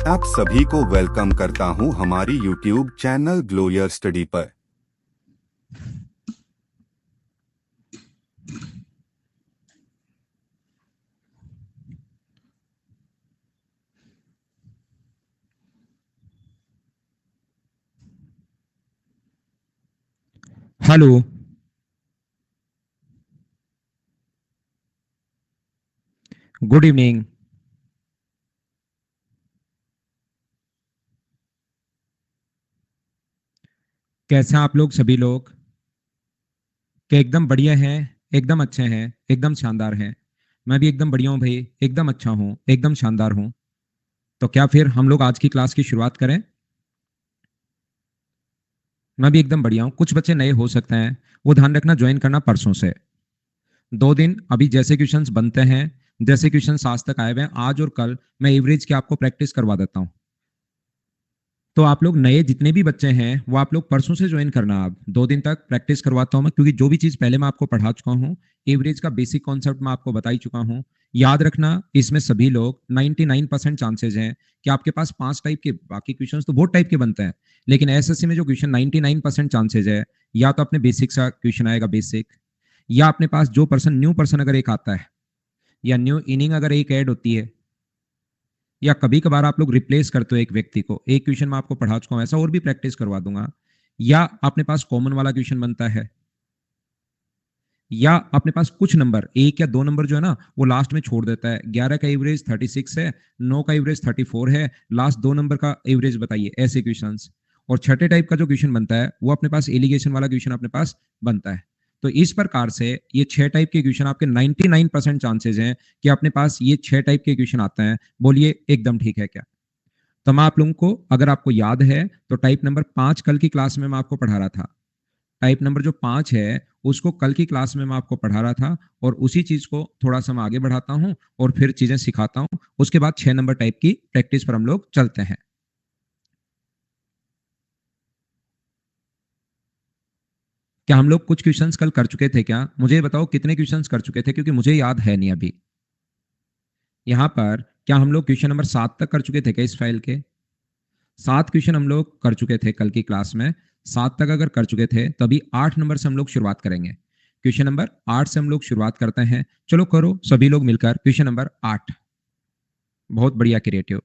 आप सभी को वेलकम करता हूं हमारी YouTube channel glow your study पर। हेलो। Good evening. कैसे हैं आप लोग सभी लोग? क्या एकदम बढ़िया हैं, एकदम अच्छे हैं, एकदम शानदार हैं? मैं भी एकदम बढ़िया हूँ भाई, एकदम अच्छा हूँ, एकदम शानदार हूँ। तो क्या फिर हम लोग आज की क्लास की शुरुआत करें? मैं भी एकदम बढ़िया हूँ। कुछ बच्चे नए हो सकते हैं, वो ध्यान रखना, ज्वाइन करना परसों से 2 दिन। अभी जैसे क्वेश्चंस बनते हैं, जैसे क्वेश्चंस आज तक आए हुए हैं, आज और कल मैं एवरेज की आपको प्रैक्टिस करवा देता हूँ। तो आप लोग नए जितने भी बच्चे हैं वो आप लोग परसों से ज्वाइन करना। आप 2 दिन तक प्रैक्टिस करवाता हूं मैं, क्योंकि जो भी चीज पहले मैं आपको पढ़ा चुका हूं, एवरेज का बेसिक कॉन्सेप्ट मैं आपको बता ही चुका हूं। याद रखना, इसमें सभी लोग 99% चांसेज हैं कि आपके पास 5 टाइप के, बाकी क्वेश्चन तो बहुत टाइप के बनते हैं, लेकिन एसएससी में जो क्वेश्चन 99% चांसेज है, या तो अपने बेसिक सा क्वेश्चन आएगा बेसिक, या अपने पास जो पर्सन न्यू पर्सन अगर एक आता है, या न्यू इनिंग अगर एक ऐड होती है, या कभी कभार आप लोग रिप्लेस करते हो एक व्यक्ति को। एक क्वेश्चन मैं आपको पढ़ा चुका हूं, ऐसा और भी प्रैक्टिस करवा दूंगा। या अपने पास कॉमन वाला क्वेश्चन बनता है, या अपने पास कुछ नंबर, 1 या 2 नंबर जो है ना, वो लास्ट में छोड़ देता है। 11 का एवरेज 36 है, 9 का एवरेज 34 है, लास्ट 2 नंबर का एवरेज बताइए, ऐसे क्वेश्चन। और छठे टाइप का जो क्वेश्चन बनता है, वो अपने पास एलिगेशन वाला क्वेश्चन अपने पास बनता है। तो इस प्रकार से ये 6 टाइप के क्वेश्चन, आपके 99% चांसेज हैं कि अपने पास ये 6 टाइप के क्वेश्चन आते हैं। बोलिए एकदम ठीक है क्या? तो मैं आप लोगों को, अगर आपको याद है, तो टाइप नंबर 5 कल की क्लास में मैं आपको पढ़ा रहा था। टाइप नंबर जो 5 है, उसको कल की क्लास में मैं आपको पढ़ा रहा था, और उसी चीज को थोड़ा सा मैं आगे बढ़ाता हूं और फिर चीजें सिखाता हूं। उसके बाद 6 नंबर टाइप की प्रैक्टिस पर हम लोग चलते हैं। क्या हम लोग कुछ क्वेश्चंस कल कर चुके थे? क्या मुझे बताओ कितने क्वेश्चंस कर चुके थे, क्योंकि मुझे याद है नहीं अभी। यहाँ पर क्या हम लोग क्वेश्चन नंबर 7 तक कर चुके थे क्या इस फाइल के? 7 क्वेश्चन हम लोग कर चुके थे कल की क्लास में। 7 तक अगर कर चुके थे, तभी 8 नंबर से हम लोग शुरुआत करेंगे। क्वेश्चन नंबर 8 से हम लोग शुरुआत करते हैं। चलो करो सभी लोग मिलकर क्वेश्चन नंबर 8। बहुत बढ़िया, क्रिएटिव।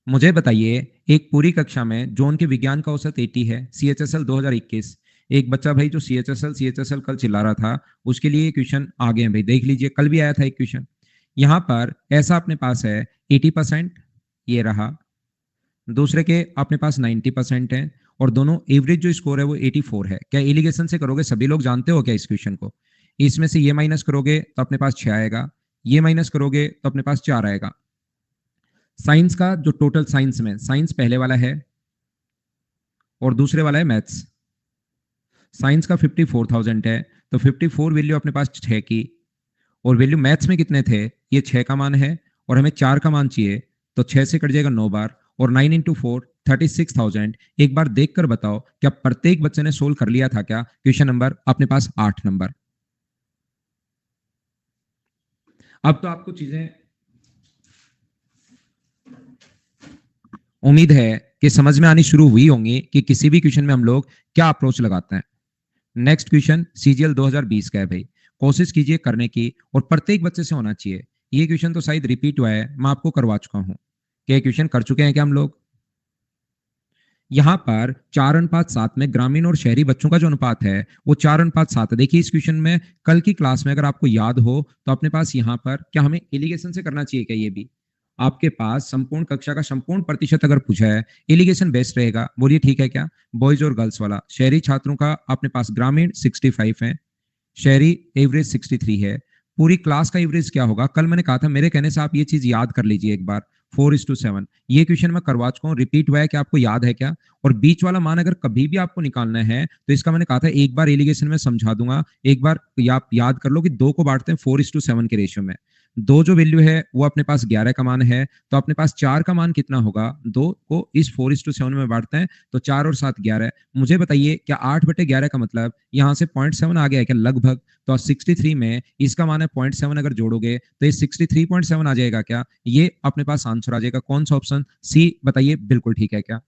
मुझे बताइए, एक पूरी कक्षा में जोन के विज्ञान का औसत 80 है, सीएचएसएल 2021। एक बच्चा भाई जो सीएचएसएल सीएचएसएल कल चिल्ला रहा था, उसके लिए क्वेश्चन आ गए हैं भाई, देख लीजिए, कल भी आया था एक क्वेश्चन। यहां पर ऐसा अपने पास है 80%, ये रहा। दूसरे के अपने पास 90% है, और दोनों एवरेज जो स्कोर है वो 84 है। क्या एलिगेशन से करोगे? सभी लोग जानते हो क्या इस क्वेश्चन को? इसमें से ये माइनस करोगे तो अपने पास 6 आएगा, ये माइनस करोगे तो अपने पास 4 आएगा। साइंस का जो टोटल, साइंस में साइंस पहले वाला है और दूसरे वाला है मैथ्स। साइंस का 54,000 है, तो 54 वैल्यू अपने पास 6 की, और वैल्यू मैथ्स में कितने थे? ये 6 का मान है, और हमें 4 का मान चाहिए, तो 6 से कट जाएगा 9 बार, और 9 × 4 36,000। एक बार देखकर बताओ, क्या प्रत्येक बच्चे ने सोल्व कर लिया था क्या? क्वेश्चन नंबर अपने पास 8 नंबर। अब तो आपको चीजें, उम्मीद है कि समझ में आनी शुरू हुई होंगी कि किसी भी क्वेश्चन में हम लोग क्या अप्रोच लगाते हैं। नेक्स्ट क्वेश्चन सीजीएल 2020 का है भाई। कोशिश कीजिए करने की, और प्रत्येक बच्चे से होना चाहिए। ये क्वेश्चन तो शायद रिपीट हुआ है, मैं आपको करवा चुका हूं। क्या क्वेश्चन कर चुके हैं क्या हम लोग? यहाँ पर 4:7 में ग्रामीण और शहरी बच्चों का जो अनुपात है, वो 4:7 है। देखिए इस क्वेश्चन में कल की क्लास में अगर आपको याद हो, तो अपने पास यहाँ पर क्या हमें एलिगेशन से करना चाहिए क्या? ये भी आपके पास संपूर्ण कक्षा का संपूर्ण प्रतिशत अगर पूछा है, एलिगेशन बेस्ट रहेगा। बोलिए ठीक है क्या? बॉयज और गर्ल्स वाला, शहरी छात्रों का अपने पास ग्रामीण 65 है, शहरी एवरेज 63 है। पूरी क्लास का एवरेज क्या होगा? कल मैंने कहा था, मेरे कहने से आप ये चीज याद कर लीजिए एक बार, 4:7। ये क्वेश्चन मैं करवा चुका हूँ, रिपीट हुआ है, क्या आपको याद है क्या? और बीच वाला मान अगर कभी भी आपको निकालना है, तो इसका मैंने कहा था एक बार एलिगेशन में समझा दूंगा, एक बार आप याद कर लो कि 2 को बांटते हैं 4:7 के रेशियो में। दो जो वैल्यू है वो अपने पास 11 का मान है, तो अपने पास 4 का मान कितना होगा, 2 को इस 4:7 में बांटते हैं तो 4 और 7 11। मुझे बताइए क्या 8/11 का मतलब यहाँ से 0.7 आ गया है क्या, लगभग। तो 63 में इसका मान है 0.7, अगर जोड़ोगे तो ये 63.7 आ जाएगा क्या, ये अपने पास आंसर आ जाएगा। कौन सा ऑप्शन, सी बताइए, बिल्कुल ठीक है क्या।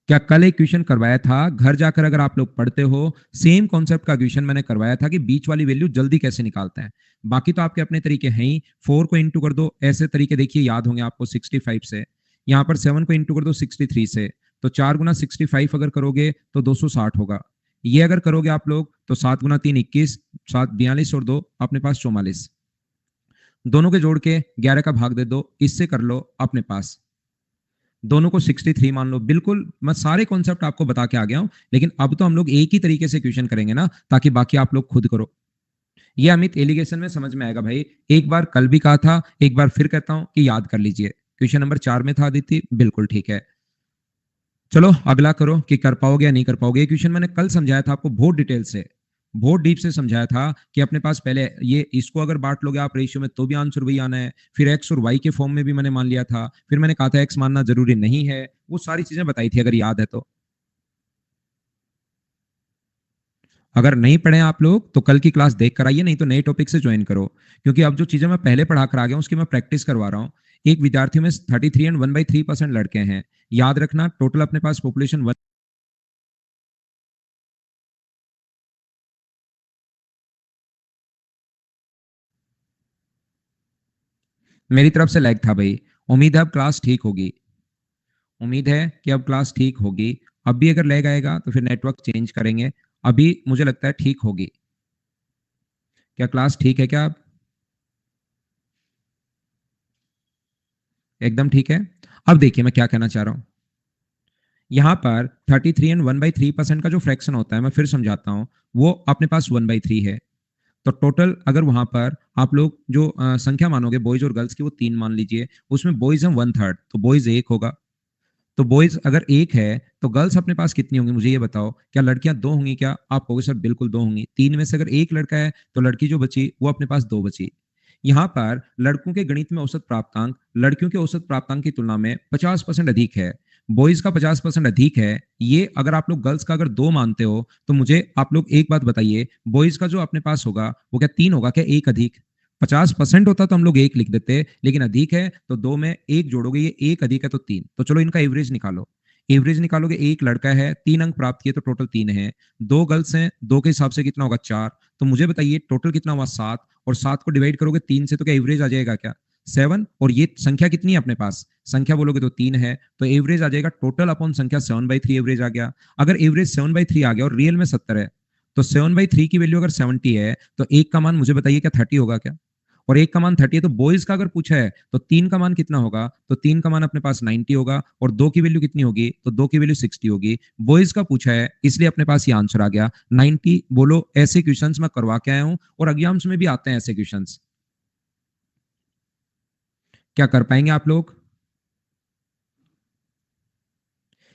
क्या कल एक क्वेश्चन करवाया था, घर जाकर अगर आप लोग पढ़ते हो, सेम कॉन्सेप्ट का क्वेश्चन मैंने करवाया था कि बीच वाली वैल्यू जल्दी कैसे निकालते हैं। बाकी तो आपके अपने तरीके हैं ही, 4 को इंटू कर दो, ऐसे तरीके देखिए याद होंगे आपको 65 से। यहाँ पर 7 को इंटू कर दो 63 से, तो 4 गुना 65 अगर करोगे तो 260 होगा। ये अगर करोगे आप लोग तो 7 गुना 3 21, 7 42 और 2 अपने पास 44। दोनों के जोड़ के 11 का भाग दे दो, इससे कर लो अपने पास, दोनों को 63 मान लो। बिल्कुल मैं सारे कॉन्सेप्ट आपको बता के आ गया हूं, लेकिन अब तो हम लोग एक ही तरीके से क्वेश्चन करेंगे ना, ताकि बाकी आप लोग खुद करो। ये अमित एलिगेशन में समझ में आएगा भाई। एक बार कल भी कहा था, एक बार फिर कहता हूं कि याद कर लीजिए। क्वेश्चन नंबर 4 में था आदित्य, बिल्कुल ठीक है। चलो अगला करो कि कर पाओगे या नहीं कर पाओगे। ये क्वेश्चन मैंने कल समझाया था आपको बहुत डिटेल से, बहुत डीप से समझाया था कि अपने पास पहले ये इसको अगर बांट लोगे आप रेशियो में तो भी आंसर वही आना है, फिर एक्स और वाई के फॉर्म में भी मैंने मान लिया था, फिर मैंने कहा था एक्स मानना जरूरी नहीं है, वो सारी चीजें बताई थी, अगर याद है तो। अगर नहीं पढ़े आप लोग तो कल की क्लास देख कर आइए, नहीं तो नए टॉपिक से ज्वाइन करो, क्योंकि अब जो चीजें मैं पहले पढ़ा कर आ गया हूं उसकी मैं प्रैक्टिस करवा रहा हूँ। एक विद्यार्थी में 33 एंड 1/3% लड़के हैं, याद रखना। टोटल अपने पास पॉपुलेशन मेरी तरफ से लाइक था भाई। उम्मीद है अब क्लास ठीक होगी, उम्मीद है कि अब क्लास ठीक होगी। अब भी अगर लैग आएगा तो फिर नेटवर्क चेंज करेंगे। अभी मुझे लगता है ठीक होगी। क्या क्लास ठीक है क्या अब, एकदम ठीक है। अब देखिए मैं क्या कहना चाह रहा हूँ। यहाँ पर 33 एंड 1/3% का जो फ्रैक्शन होता है, मैं फिर समझाता हूँ, वो अपने पास 1/3 है। तो टोटल अगर वहां पर आप लोग जो संख्या मानोगे बॉयज और गर्ल्स की, वो 3 मान लीजिए, उसमें बॉयज हम 1/3, तो बॉयज 1 होगा। तो बॉयज अगर 1 है तो गर्ल्स अपने पास कितनी होंगी, मुझे ये बताओ। क्या लड़कियां 2 होंगी क्या, आप कहोगे सर बिल्कुल 2 होंगी। 3 में से अगर एक लड़का है तो लड़की जो बची वो अपने पास 2 बची। यहाँ पर लड़कों के गणित में औसत प्राप्तांक लड़कियों के औसत प्राप्तांक की तुलना में 50% अधिक है, बॉयज का 50% अधिक है। ये अगर आप लोग गर्ल्स का अगर 2 मानते हो तो मुझे आप लोग एक बात बताइए, बॉयज का जो अपने पास होगा वो क्या 3 होगा क्या, एक अधिक। 50% होता तो हम लोग एक लिख देते, लेकिन अधिक है तो 2 में एक जोड़ोगे, ये एक अधिक है तो 3। तो चलो इनका एवरेज निकालो। एवरेज निकालोगे, एक लड़का है 3 अंक प्राप्त किए तो टोटल 3 है, 2 गर्ल्स हैं 2 के हिसाब से कितना होगा 4। तो मुझे बताइए टोटल कितना हुआ 7, और 7 को डिवाइड करोगे 3 से तो क्या एवरेज आ जाएगा क्या, 7। और ये संख्या कितनी है अपने पास, संख्या बोलोगे तो 3 है, तो एवरेज आ जाएगा टोटल अपॉन संख्या 7/3 एवरेज आ गया। अगर एवरेज 7/3 आ गया और रियल में 70 है, तो 7/3 की वैल्यू अगर 70 है तो एक का मान मुझे बताइए क्या 30 होगा क्या। और एक का मान 30 है तो बॉयज का अगर पूछा है तो 3 का मान कितना होगा, तो 3 का मान अपने पास 90 होगा, और 2 की वैल्यू कितनी होगी, तो 2 की वैल्यू 60 होगी। बॉयज का पूछा है इसलिए अपने पास ये आंसर आ गया 90। बोलो ऐसे क्वेश्चंस मैं करवा के आया हूं और एग्जाम्स में भी आते हैं ऐसे क्वेश्चंस। क्या कर पाएंगे आप लोग।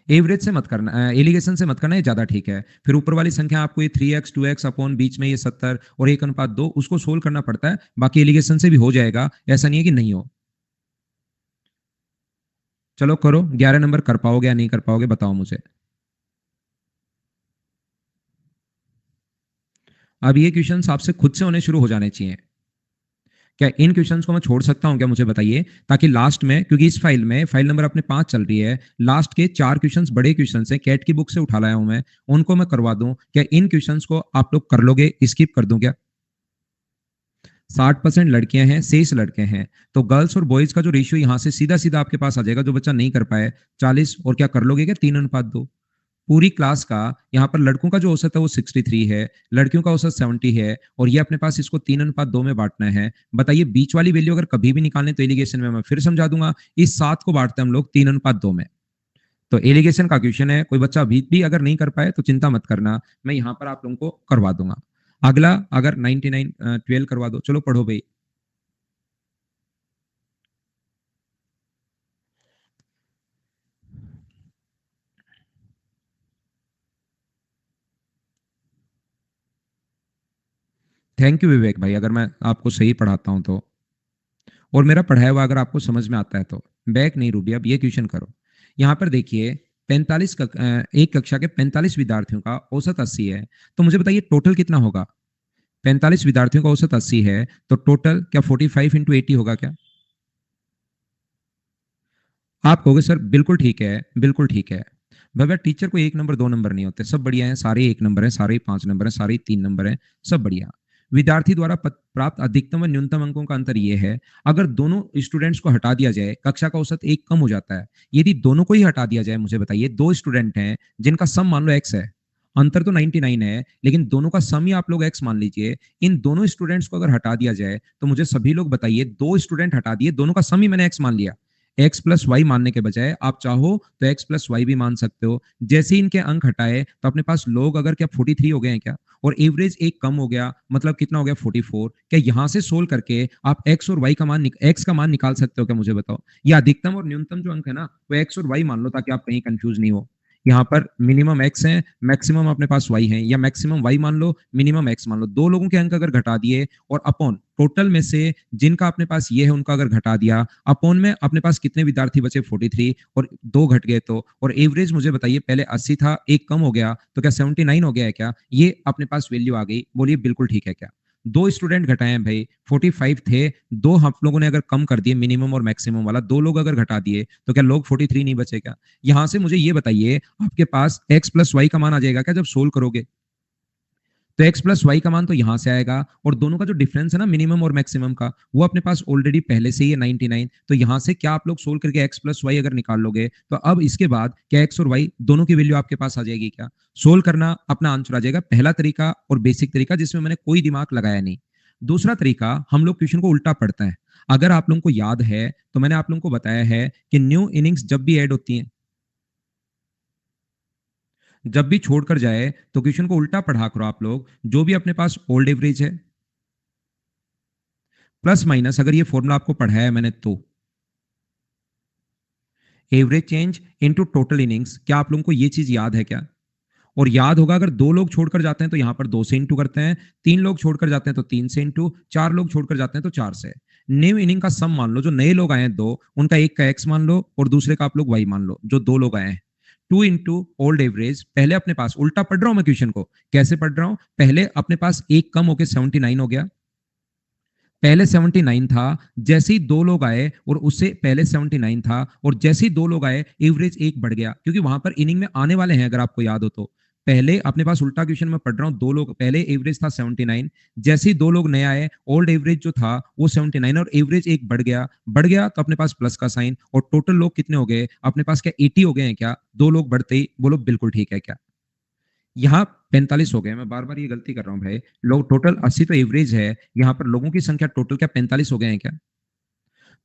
एवरेज से मत करना, एलिगेशन से मत करना, ये ज्यादा ठीक है। फिर ऊपर वाली संख्या आपको ये 3x 2x अपॉन बीच में ये 70 और 1:2 उसको सोल्व करना पड़ता है, बाकी एलिगेशन से भी हो जाएगा, ऐसा नहीं है कि नहीं हो। चलो करो, 11 नंबर कर पाओगे या नहीं कर पाओगे बताओ मुझे। अब ये क्वेश्चंस आपसे खुद से होने शुरू हो जाने चाहिए। क्या इन क्वेश्चंस को मैं छोड़ सकता हूं क्या, मुझे बताइए, ताकि लास्ट में, क्योंकि इस फाइल में फाइल नंबर अपने 5 चल रही है, लास्ट के 4 क्वेश्चंस बड़े क्वेश्चंस हैं, कैट की बुक से उठा लाया हूं मैं, उनको मैं करवा दूं। क्या इन क्वेश्चंस को आप लोग कर लोगे, स्किप कर दूं क्या। 60% लड़कियां हैं, शेष लड़के हैं, तो गर्ल्स और बॉयज का जो रेशियो यहां से सीधा सीधा आपके पास आ जाएगा, जो बच्चा नहीं कर पाए 40, और क्या कर लोगे क्या 3:2। पूरी क्लास का यहाँ पर लड़कों का जो औसत है वो 63 है, लड़कियों का औसत 70 है, और ये अपने पास इसको 3:2 में बांटना है। बताइए बीच वाली वैल्यू अगर कभी भी निकालने तो एलिगेशन में मैं फिर समझा दूंगा, इस 7 को बांटते हैं हम लोग 3:2 में। तो एलिगेशन का क्वेश्चन है, कोई बच्चा अभी भी अगर नहीं कर पाए तो चिंता मत करना, मैं यहाँ पर आप लोगों को करवा दूंगा। अगला अगर 99 12 करवा दो, चलो पढ़ो भाई। थैंक यू विवेक भाई, अगर मैं आपको सही पढ़ाता हूं तो, और मेरा पढ़ाया हुआ अगर आपको समझ में आता है तो। बैक नहीं रूबी, अब ये क्वेश्चन करो। यहाँ पर देखिए 45 एक कक्षा के 45 विद्यार्थियों का औसत 80 है, तो मुझे बताइए टोटल कितना होगा। 45 विद्यार्थियों का औसत 80 है, तो टोटल क्या 45 इंटू 80 होगा क्या। आप कहोगे सर बिल्कुल ठीक है, बिल्कुल ठीक है। भैया टीचर को 1 नंबर 2 नंबर नहीं होते, सब बढ़िया है, सारे 1 नंबर है, सारे 5 नंबर है, सारे 3 नंबर है, सब बढ़िया। विद्यार्थी द्वारा प्राप्त अधिकतम व न्यूनतम अंकों का अंतर यह है, अगर दोनों स्टूडेंट्स को हटा दिया जाए कक्षा का औसत एक कम हो जाता है। यदि दोनों को ही हटा दिया जाए, मुझे बताइए, दो स्टूडेंट हैं जिनका सम मान लो एक्स है, अंतर तो 99 है, लेकिन दोनों का सम ही आप लोग एक्स मान लीजिए। इन दोनों स्टूडेंट्स को अगर हटा दिया जाए, तो मुझे सभी लोग बताइए, दो स्टूडेंट हटा दिए, दोनों का सम ही मैंने एक्स मान लिया। एक्स प्लस वाई मानने के बजाय आप चाहो तो एक्स प्लस वाई भी मान सकते हो। जैसे ही इनके अंक हटाए तो अपने पास लोग अगर क्या 43 हो गए हैं क्या, और एवरेज एक कम हो गया, मतलब कितना हो गया 44। क्या यहां से सोल्व करके आप एक्स और वाई का मान एक्स का मान निकाल सकते हो क्या, मुझे बताओ। या अधिकतम और न्यूनतम जो अंक है ना, वो एक्स और वाई मान लो, ताकि आप कहीं कंफ्यूज नहीं हो। यहाँ पर मिनिमम एक्स है, मैक्सिमम अपने पास वाई है, या मैक्सिमम वाई मान लो, मिनिमम एक्स मान लो। दो लोगों के अंक अगर घटा दिए और अपॉन टोटल में से जिनका अपने पास ये है उनका अगर घटा दिया, अपॉन में अपने पास कितने विद्यार्थी बचे 43, और दो घट गए तो, और एवरेज मुझे बताइए पहले 80 था, एक कम हो गया, तो क्या 79 हो गया है क्या, ये अपने पास वैल्यू आ गई। बोलिए बिल्कुल ठीक है क्या। दो स्टूडेंट घटाए हैं भाई, 45 थे, दो हम लोगों ने अगर कम कर दिए मिनिमम और मैक्सिमम वाला, दो लोग अगर घटा दिए, तो क्या लोग 43 नहीं बचे क्या। यहां से मुझे ये बताइए, आपके पास एक्स प्लस वाई का मान आ जाएगा क्या जब सोल्व करोगे। तो एक्स प्लस वाई का मान तो यहां से आएगा, और दोनों का जो डिफरेंस है ना मिनिमम और मैक्सिमम का, वो अपने पास ऑलरेडी पहले से ही है 99। तो यहां से क्या आप लोग सोल्व करके एक्स प्लस वाई अगर निकाल लोगे, तो अब इसके बाद क्या एक्स और वाई दोनों की वैल्यू आपके पास आ जाएगी क्या। सोल्व करना अपना आंसर आ जाएगा। पहला तरीका और बेसिक तरीका जिसमें मैंने कोई दिमाग लगाया नहीं। दूसरा तरीका, हम लोग क्वेश्चन को उल्टा पढ़ते हैं। अगर आप लोगों को याद है तो मैंने आप लोगों को बताया है कि न्यू इनिंग्स जब भी ऐड होती है, जब भी छोड़कर जाए, तो क्वेश्चन को उल्टा पढ़ा करो आप लोग। जो भी अपने पास ओल्ड एवरेज है प्लस माइनस, अगर ये फॉर्मूला आपको पढ़ाया है मैंने, तो average change into total innings, क्या आप लोगों को ये चीज याद है क्या। और याद होगा, अगर दो लोग छोड़कर जाते हैं तो यहां पर दो से इंटू करते हैं, तीन लोग छोड़कर जाते हैं तो तीन से इंटू, चार लोग छोड़कर जाते हैं तो चार से। न्यू इनिंग का सम मान लो, जो नए लोग आए हैं दो, उनका एक का एक्स मान लो और दूसरे का आप लोग वाई मान लो, जो दो लोग आए हैं। टू इंटू ओल्ड एवरेज, पहले अपने पास उल्टा पढ़ रहा हूं मैं क्वेश्चन को, कैसे पढ़ रहा हूं, पहले अपने पास एक कम होकर 79 हो गया, पहले 79 था, जैसे ही दो लोग आए और उससे पहले 79 था, और जैसे ही दो लोग आए एवरेज एक बढ़ गया, क्योंकि वहां पर इनिंग में आने वाले हैं, अगर आपको याद हो तो। पहले अपने पास उल्टा क्वेश्चन में पढ़ रहा हूं, दो लोग पहले एवरेज था 79, जैसे ही दो लोग नए आए ओल्ड एवरेज जो था वो 79, और एवरेज एक बढ़ गया तो अपने पास प्लस का साइन, और टोटल लोग कितने हो गए अपने पास, क्या 80 हो गए हैं क्या, दो लोग बढ़ते ही। बोलो बिल्कुल ठीक है क्या। यहाँ 45 हो गए, मैं बार बार ये गलती कर रहा हूँ भाई। लोग टोटल 80 तो एवरेज है, यहाँ पर लोगों की संख्या टोटल क्या 45 हो गए हैं क्या।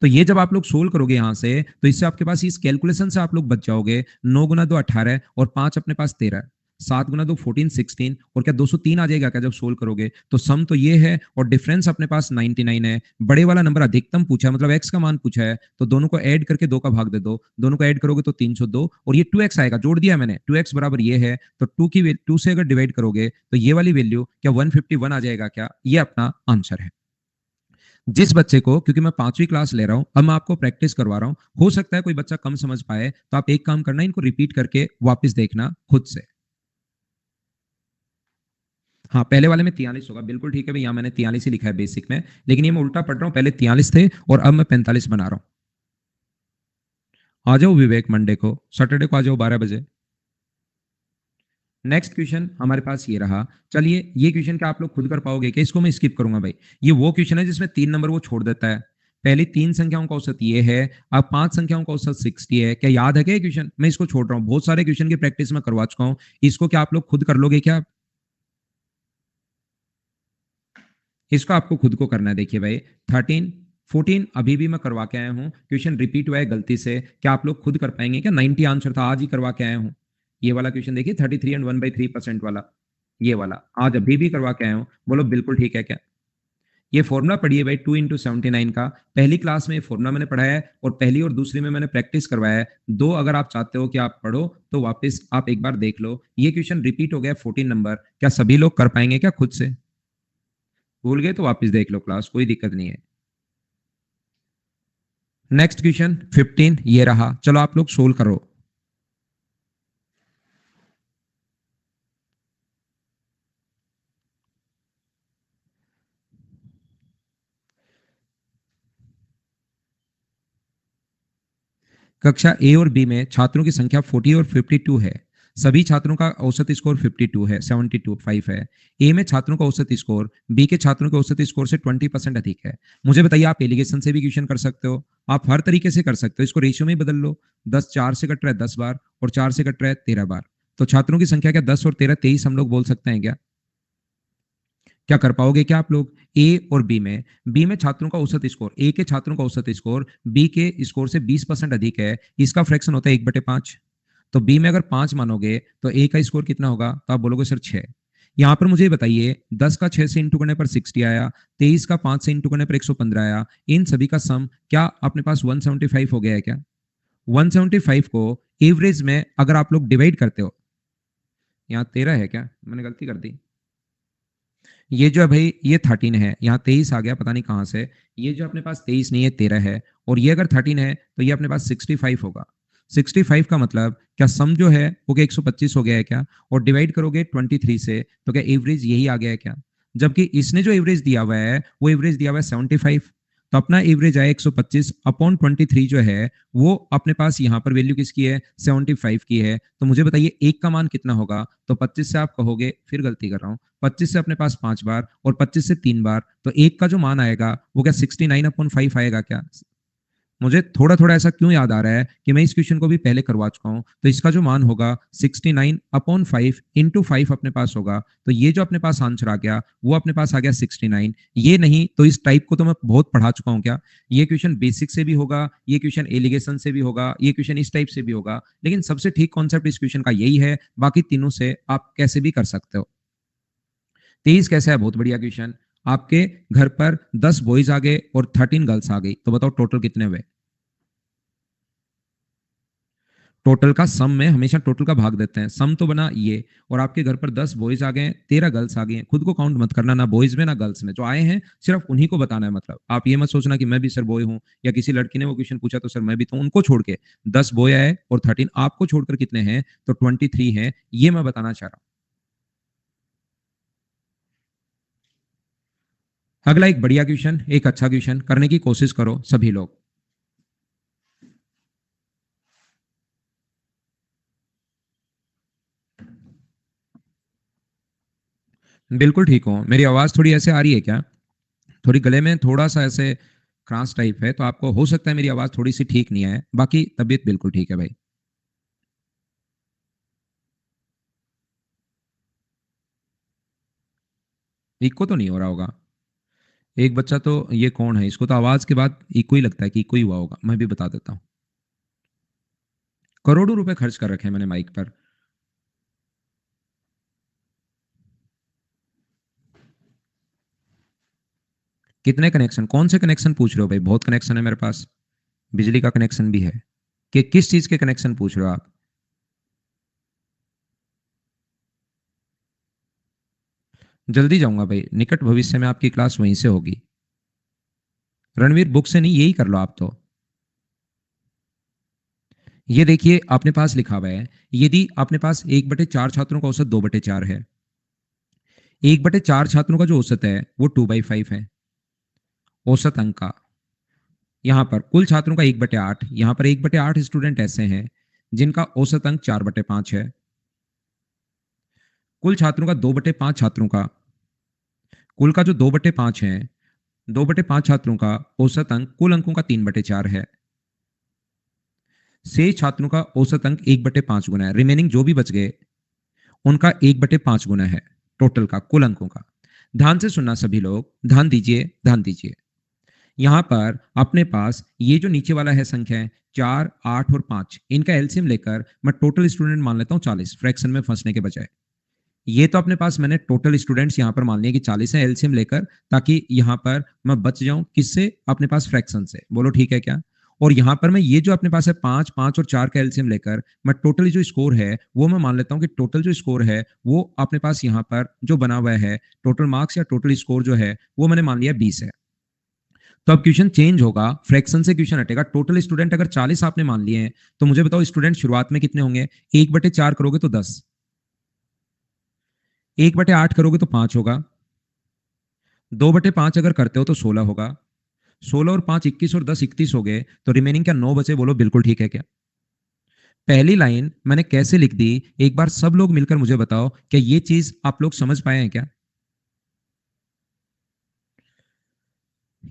तो ये जब आप लोग सोल्व करोगे यहाँ से, तो इससे आपके पास इस कैलकुलेशन से आप लोग बच जाओगे। 9 गुना 2 18, और 5 अपने पास 13, 7 गुना 2 14 16, और क्या 203 आ जाएगा क्या जब सोल्व करोगे। तो सम तो ये है, और डिफरेंस अपने पास 99 है। बड़े वाला नंबर अधिकतम पूछा है, मतलब एक्स का मान पूछा है, तो दोनों को ऐड करके दो का भाग दे दो, दोनों को ऐड करोगे तो 302, और ये 2x आएगा, जोड़ दिया मैंने, 2x बराबर ये है, तो 2 से अगर डिवाइड करोगे तो ये वाली वैल्यू क्या 151 आ जाएगा क्या। ये अपना आंसर है। जिस बच्चे को, क्योंकि मैं 5वीं क्लास ले रहा हूं, अब मैं आपको प्रैक्टिस करवा रहा हूं, हो सकता है कोई बच्चा कम समझ पाए, तो आप एक काम करना, इनको रिपीट करके वापस देखना खुद से। हाँ, पहले वाले में 43 होगा, बिल्कुल ठीक है भाई, यहाँ मैंने 43 ही लिखा है बेसिक में, लेकिन ये मैं उल्टा पढ़ रहा हूँ, पहले 43 थे और अब मैं 45 बना रहा हूँ। आ जाओ विवेक, मंडे को, सैटरडे को आ जाओ 12 बजे। नेक्स्ट क्वेश्चन हमारे पास ये रहा। चलिए, ये क्वेश्चन क्या आप लोग खुद कर पाओगे क्या, इसको मैं स्किप करूंगा भाई। ये वो क्वेश्चन है जिसमें 3 नंबर वो छोड़ देता है। पहली 3 संख्याओं का औसत ये है, अब 5 संख्याओं का औसत 60 है। क्या याद है क्या ये क्वेश्चन, मैं इसको छोड़ रहा हूँ, बहुत सारे क्वेश्चन की प्रैक्टिस में करवा चुका हूँ। इसको क्या आप लोग खुद कर लोगे क्या। इसको आपको खुद को करना है, देखिए भाई। 13 14 अभी भी मैं करवा के आया हूँ, क्वेश्चन रिपीट हुआ है गलती से, क्या आप लोग खुद कर पाएंगे क्या। 90 आंसर था, आज ही करवा के आया हूँ। ये वाला क्वेश्चन देखिए, 33 एंड 1/3% वाला, ये वाला आज अभी भी करवा के आया हूँ। बोलो बिल्कुल ठीक है क्या। ये फॉर्मूला पढ़िए भाई, 2 into 79 का। पहली क्लास में ये फॉर्मूला मैंने पढ़ाया है, और पहली और दूसरी में मैंने प्रैक्टिस करवाया है। दो अगर आप चाहते हो कि आप पढ़ो, तो वापस आप एक बार देख लो। ये क्वेश्चन रिपीट हो गया 14 नंबर, क्या सभी लोग कर पाएंगे क्या खुद से। भूल गए तो वापस देख लो क्लास, कोई दिक्कत नहीं है। नेक्स्ट क्वेश्चन 15 ये रहा, चलो आप लोग सोल्व करो। कक्षा ए और बी में छात्रों की संख्या 40 और 52 है। सभी छात्रों का औसत स्कोर 52 है, 72 है। ए में छात्रों का औसत स्कोर बी के छात्रों के औसत स्कोर से 20% अधिक है। मुझे बताइए, आप एलिगेशन से भी क्वेश्चन कर सकते हो, आप हर तरीके से कर सकते हो, इसको रेशियो में बदल लो। 10 4 से कट रहा है 10 बार, और 4 से कट रहा है 13 बार, तो छात्रों की संख्या क्या 10 और 13 23 हम लोग बोल सकते हैं क्या? क्या कर पाओगे क्या आप लोग? ए और बी में छात्रों का औसत स्कोर, ए के छात्रों का औसत स्कोर बी के स्कोर से 20% अधिक है, इसका फ्रैक्शन होता है 1/5। तो बी में अगर 5 मानोगे तो ए का स्कोर कितना होगा? तो आप बोलोगे सर 6। यहां पर मुझे बताइए, 10 का 6 से इंटू करने पर 60 आया, 23 का 5 से इंटू करने पर 115 आया, इन सभी का सम क्या अपने पास 175 हो गया है क्या? 175 को एवरेज में अगर आप लोग डिवाइड करते हो, यहाँ 13 है क्या, मैंने गलती कर दी। ये जो है भाई, ये 13 है, यहाँ 23 आ गया पता नहीं कहां से। ये जो अपने पास 23 नहीं है 13 है, और ये अगर 13 है तो ये अपने पास 65 होगा। 65 का मतलब क्या सम जो है वो क्या 125 हो गया है क्या? और डिवाइड करोगे 23 से तो क्या एवरेज यही आ गया है क्या? जबकि इसने जो एवरेज दिया हुआ है वो एवरेज दिया हुआ है 75। तो अपना एवरेज आया 125 अपॉन 23 जो है वो अपने पास यहाँ पर वैल्यू किसकी है? 75 की है। तो मुझे बताइए एक का मान कितना होगा? तो 25 से आप कहोगे, फिर गलती कर रहा हूँ, 25 से अपने पास 5 बार और 25 से 3 बार, तो एक का जो मान आएगा वो क्या 69/5 आएगा क्या? मुझे थोड़ा थोड़ा ऐसा क्यों याद आ रहा है कि मैं इस क्वेश्चन को भी पहले करवा चुका हूं। तो इसका जो मान होगा 69/5 इंटू 5 अपने पास होगा। तो ये जो अपने पास आंसर आ गया वो अपने पास आ गया 69। ये नहीं तो इस टाइप को तो मैं बहुत पढ़ा चुका हूं क्या? ये क्वेश्चन बेसिक से भी होगा, ये क्वेश्चन एलिगेशन से भी होगा, ये क्वेश्चन इस टाइप से भी होगा, लेकिन सबसे ठीक कॉन्सेप्ट इस क्वेश्चन का यही है। बाकी तीनों से आप कैसे भी कर सकते हो। 23 कैसा है? बहुत बढ़िया क्वेश्चन। आपके घर पर 10 बॉयज आ गए और 13 गर्ल्स आ गई, तो बताओ टोटल कितने हुए? टोटल का सम में हमेशा टोटल का भाग देते हैं, सम तो बना ये, और आपके घर पर 10 बॉयज आ गए, 13 गर्ल्स आ गई हैं। खुद को काउंट मत करना, ना बॉयज में ना गर्ल्स में, जो आए हैं सिर्फ उन्हीं को बताना है। मतलब आप ये मत सोचना कि मैं भी सर बॉय हूं, या किसी लड़की ने वो क्वेश्चन पूछा तो सर मैं भी, तो उनको छोड़ के 10 बॉय आए और 13 आपको छोड़कर कितने हैं? तो 23 हैं, ये मैं बताना चाह रहा हूं। अगला एक बढ़िया क्वेश्चन, एक अच्छा क्वेश्चन करने की कोशिश करो सभी लोग। बिल्कुल ठीक हो। मेरी आवाज थोड़ी ऐसे आ रही है क्या? थोड़ी गले में थोड़ा सा ऐसे क्रांस टाइप है, तो आपको हो सकता है मेरी आवाज थोड़ी सी ठीक नहीं है, बाकी तबीयत बिल्कुल ठीक है भाई। इको तो नहीं हो रहा होगा? एक बच्चा तो, ये कौन है? इसको तो आवाज के बाद इको ही लगता है कि इको ही हुआ होगा। मैं भी बता देता हूँ, करोड़ों रुपए खर्च कर रखे हैं मैंने माइक पर। कितने कनेक्शन? कौन से कनेक्शन पूछ रहे हो भाई? बहुत कनेक्शन है मेरे पास, बिजली का कनेक्शन भी है। कि किस चीज के कनेक्शन पूछ रहे हो आप? जल्दी जाऊंगा भाई, निकट भविष्य में आपकी क्लास वहीं से होगी। रणवीर बुक से नहीं, यही कर लो आप तो। ये देखिए अपने पास लिखा हुआ है, यदि अपने पास 1/4 छात्रों का औसत 2/4 है, 1/4 छात्रों का जो औसत है वो 2/5 है औसत अंक का। यहाँ पर कुल छात्रों का 1/8, यहाँ पर 1/8 स्टूडेंट ऐसे हैं जिनका औसत अंक 4/5 है। कुल छात्रों का 2/5 छात्रों का, कुल का जो 2/5 है, 2/5 छात्रों का औसत अंक कुल अंकों का 3/4 है। शेष छात्रों का औसत अंक 1/5 गुना है। रिमेनिंग जो भी बच गए उनका 1/5 गुना है टोटल का, कुल अंकों का। ध्यान से सुनना सभी लोग, ध्यान दीजिए, ध्यान दीजिए। यहां पर अपने पास ये जो नीचे वाला है संख्या है 4, 8 और 5, इनका एलसीएम लेकर मैं टोटल स्टूडेंट मान लेता हूं 40, फ्रैक्शन में फंसने के बजाय। ये तो अपने पास मैंने टोटल स्टूडेंट्स यहां पर मान लिया कि 40 है एलसीएम लेकर, ताकि यहां पर मैं बच जाऊं किससे? अपने पास फ्रैक्शन से। बोलो ठीक है क्या? और यहां पर मैं ये जो अपने पास है 5, 5 और 4 का एलसीएम लेकर मैं टोटल जो स्कोर है वो मैं मान लेता हूं कि टोटल जो स्कोर है वो अपने पास यहाँ पर जो बना हुआ है टोटल मार्क्स या टोटल स्कोर जो है वो मैंने मान लिया 20 है। तो अब क्वेश्चन चेंज होगा, फ्रैक्शन से क्वेश्चन हटेगा। टोटल स्टूडेंट अगर 40 आपने मान लिए हैं तो मुझे बताओ स्टूडेंट शुरुआत में कितने होंगे? 1/4 करोगे तो 10, 1/8 करोगे तो 5 होगा, 2/5 अगर करते हो तो 16 होगा, 16 और 5 21 और 10 31 हो गए, तो रिमेनिंग क्या 9 बचे? बोलो बिल्कुल ठीक है क्या? पहली लाइन मैंने कैसे लिख दी, एक बार सब लोग मिलकर मुझे बताओ, क्या ये चीज आप लोग समझ पाए हैं क्या?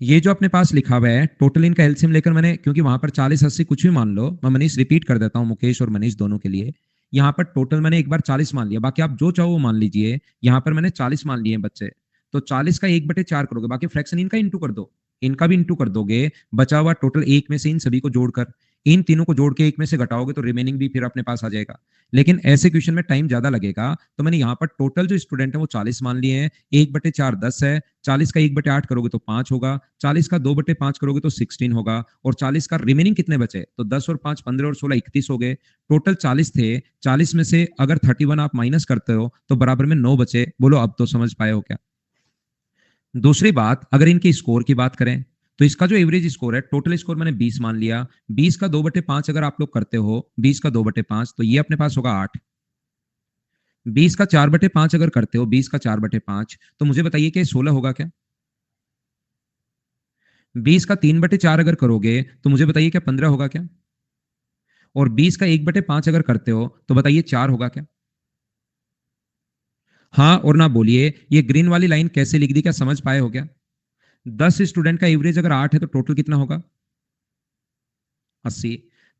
ये जो अपने पास लिखा हुआ है टोटल इनका एलसीएम लेकर मैंने, क्योंकि वहां पर 40 80 कुछ भी मान लो, मैं मनीष रिपीट कर देता हूं, मुकेश और मनीष दोनों के लिए। यहाँ पर टोटल मैंने एक बार 40 मान लिया, बाकी आप जो चाहो वो मान लीजिए। यहाँ पर मैंने 40 मान लिए बच्चे, तो 40 का 1/4 करोगे, बाकी फ्रैक्शन इनका इंटू कर दो, इनका भी इंटू कर दोगे, बचा हुआ टोटल एक में से इन सभी को जोड़कर, इन तीनों को जोड़ के एक में से घटाओगे तो रिमेनिंग भी फिर अपने पास आ जाएगा। लेकिन ऐसे क्वेश्चन में टाइम ज्यादा लगेगा, तो मैंने यहाँ पर टोटल जो स्टूडेंट है वो 40 मान लिए हैं, 1/4 10 है, 40 का 1/8 करोगे तो 5 होगा, 40 का 2/5 करोगे तो 16 होगा, और 40 का रिमेनिंग कितने बचे? तो 10 और 5 15 और 16 31 हो गए। टोटल 40 थे, 40 में से अगर 31 आप माइनस करते हो तो बराबर में 9 बचे। बोलो अब तो समझ पाए हो क्या? दूसरी बात, अगर इनके स्कोर की बात करें तो इसका जो एवरेज स्कोर है, टोटल स्कोर मैंने 20 मान लिया, 20 का 2/5 अगर आप लोग करते हो, 20 का 2/5 तो ये अपने पास होगा 8, 20 का 4/5 अगर करते हो, 20 का 4/5 तो मुझे बताइए कि 16 होगा क्या? 20 का 3/4 अगर करोगे तो मुझे बताइए क्या 15 होगा क्या? और 20 का 1/5 अगर करते हो तो बताइए 4 होगा क्या? हाँ और ना बोलिए। ये ग्रीन वाली लाइन कैसे लिख दी, क्या समझ पाए हो क्या? 10 स्टूडेंट का एवरेज अगर 8 है तो टोटल कितना होगा? 80।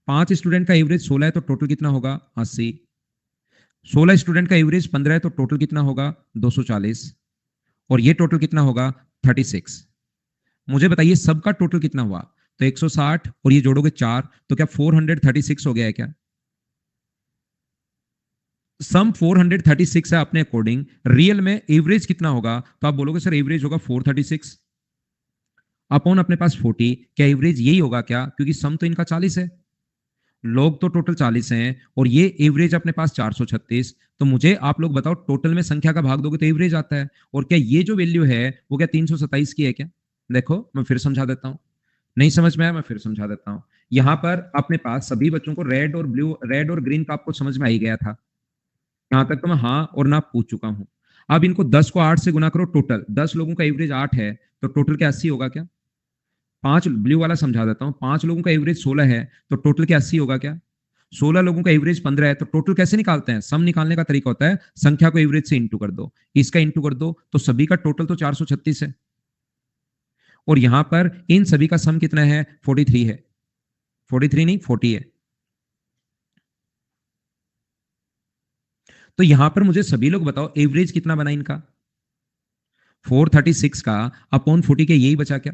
5 स्टूडेंट का एवरेज 16 है तो टोटल कितना होगा? 80। 16 स्टूडेंट का एवरेज 15 है तो टोटल कितना होगा? 240। और ये टोटल कितना होगा? 36। मुझे बताइए सबका टोटल कितना हुआ? तो 160 और ये जोड़ोगे 4, तो क्या 436 हो गया है क्या? सम 436 है अपने अकॉर्डिंग, रियल में एवरेज कितना होगा? तो आप बोलोगे सर एवरेज होगा 436 अपॉन अपने पास 40। क्या एवरेज यही होगा क्या? क्योंकि सम तो इनका 40 है, लोग तो टोटल 40 हैं, और ये एवरेज अपने पास 436। तो मुझे आप लोग बताओ, टोटल में संख्या का भाग दोगे तो एवरेज आता है, और क्या ये जो वैल्यू है वो क्या 327 की है क्या? देखो मैं फिर समझा देता हूँ, नहीं समझ में आया मैं फिर समझा देता हूँ। यहाँ पर अपने पास सभी बच्चों को रेड और ब्लू, रेड और ग्रीन का आपको समझ में आ ही गया था, यहाँ तक तो मैं हाँ और ना पूछ चुका हूँ। अब इनको 10 को 8 से गुना करो, टोटल 10 लोगों का एवरेज 8 है तो टोटल क्या 80 होगा क्या? 5 ब्लू वाला समझा देता हूँ, 5 लोगों का एवरेज 16 है तो टोटल क्या 80 होगा क्या? 16 लोगों का एवरेज 15 है तो टोटल कैसे निकालते हैं? सम निकालने का तरीका होता है संख्या को एवरेज से इंटू कर दो, इसका इंटू कर दो, तो सभी का टोटल तो 436 है, और यहां पर इन सभी का सम कितना है? 43 है, 43 नहीं 40 है। तो यहां पर मुझे सभी लोग बताओ एवरेज कितना बना इनका? 436 का अपॉन 40 के यही बचा क्या?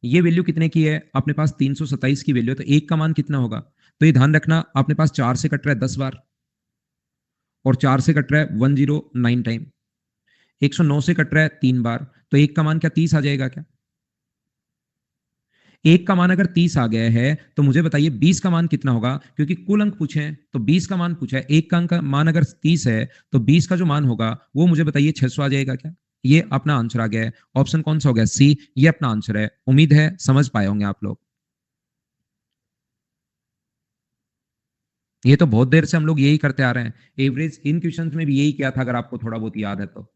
ये वैल्यू कितने की है अपने पास? 327 की वैल्यू है, तो एक का मान कितना होगा? तो ये ध्यान रखना, अपने पास 4 से कट रहा है 10 बार, और 4 से कट रहा है 109 टाइम, 109 से कट रहा है 3 बार, तो एक का मान क्या 30 आ जाएगा क्या? एक का मान अगर 30 आ गया है तो मुझे बताइए 20 का मान कितना होगा? क्योंकि कुल अंक पूछे हैं तो 20 का मान पूछा है, एक का अंक का मान अगर 30 है तो 20 का जो मान होगा वो मुझे बताइए 600 आ जाएगा क्या? ये अपना आंसर आ गया है। ऑप्शन कौन सा हो गया? सी, ये अपना आंसर है। उम्मीद है समझ पाए होंगे आप लोग। ये तो बहुत देर से हम लोग यही करते आ रहे हैं, एवरेज इन क्वेश्चंस में भी यही किया था, अगर आपको थोड़ा बहुत याद है तो।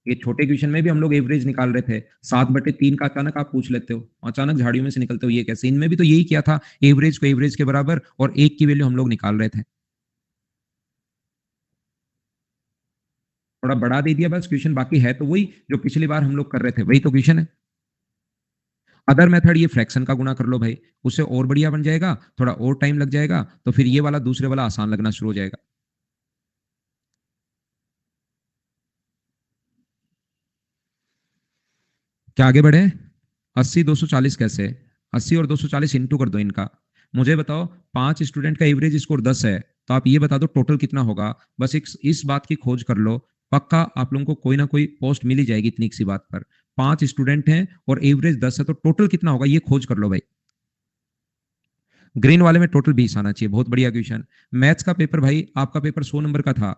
ये छोटे क्वेश्चन में भी हम लोग एवरेज निकाल रहे थे, 7/3 का अचानक आप पूछ लेते हो, अचानक झाड़ियों में से निकलते हो, ये कैसे? इनमें भी तो यही किया था, एवरेज को एवरेज के बराबर और एक की वैल्यू हम लोग निकाल रहे थे। थोड़ा बढ़ा दे दिया बस क्वेश्चन, बाकी है तो वही जो पिछली बार हम लोग कर रहे थे, वही तो क्वेश्चन है। अदर मेथड ये फ्रैक्शन का गुणा कर लो भाई, उससे और बढ़िया बन जाएगा, थोड़ा और टाइम लग जाएगा, तो फिर ये वाला दूसरे वाला आसान लगना शुरू हो जाएगा। क्या आगे बढ़े? 80 240 कैसे? 80 और 240 इंटू कर दो इनका। मुझे बताओ 5 स्टूडेंट का एवरेज स्कोर 10 है, तो आप ये बता दो टोटल कितना होगा। बस एक इस बात की खोज कर लो, पक्का आप लोगों को कोई ना कोई पोस्ट मिल ही जाएगी इतनी सी बात पर। 5 स्टूडेंट हैं और एवरेज 10 है तो टोटल कितना होगा ये खोज कर लो भाई। ग्रीन वाले में टोटल 20 आना चाहिए। बहुत बढ़िया क्वेश्चन। मैथ्स का पेपर भाई, आपका पेपर 100 नंबर का था,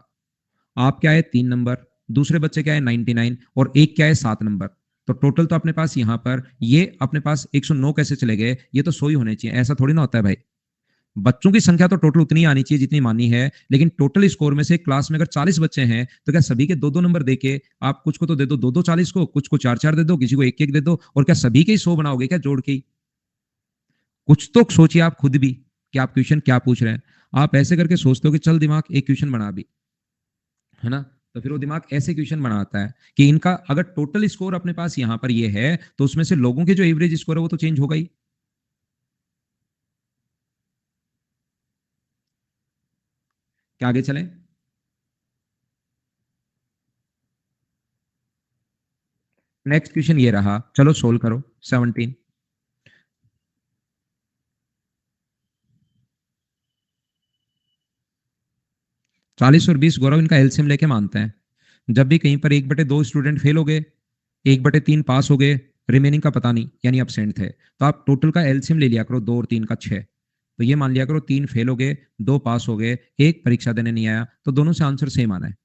आप क्या है 3 नंबर, दूसरे बच्चे क्या है 99 और एक क्या है 7 नंबर। तो टोटल तो अपने पास यहाँ पर ये अपने पास 109 कैसे चले गए, ये तो 100 ही होने चाहिए, ऐसा थोड़ी ना होता है भाई। बच्चों की संख्या तो टोटल उतनी आनी चाहिए जितनी मानी है, लेकिन टोटल स्कोर में से क्लास में अगर 40 बच्चे हैं तो क्या सभी के 2-2 नंबर देके आप कुछ को तो दे दो 2-2 40 को, कुछ को 4-4 दे दो, किसी को 1-1 दे दो, और क्या सभी के ही 100 बनाओगे क्या जोड़ के ही? कुछ तो सोचिए आप खुद भी कि आप क्वेश्चन क्या पूछ रहे हैं। आप ऐसे करके सोचते हो कि चल दिमाग एक क्वेश्चन बना भी, है ना? तो फिर वो दिमाग ऐसे क्वेश्चन बनाता है कि इनका अगर टोटल स्कोर अपने पास यहाँ पर ये है तो उसमें से लोगों के जो एवरेज स्कोर है वो तो चेंज होगा ही। क्या आगे चलें? नेक्स्ट क्वेश्चन ये रहा, चलो सोल्व करो। 17, 40 और 20 गौरव इनका एलसीएम लेके मानते हैं। जब भी कहीं पर 1/2 स्टूडेंट फेल हो गए, 1/3 पास हो गए, रिमेनिंग का पता नहीं यानी absent थे, तो आप टोटल का एलसीएम ले लिया करो, 2 और 3 का 6। तो ये मान लिया करो 3 फेल हो गए, 2 पास हो गए, 1 परीक्षा देने नहीं आया, तो दोनों से आंसर सेम आना है।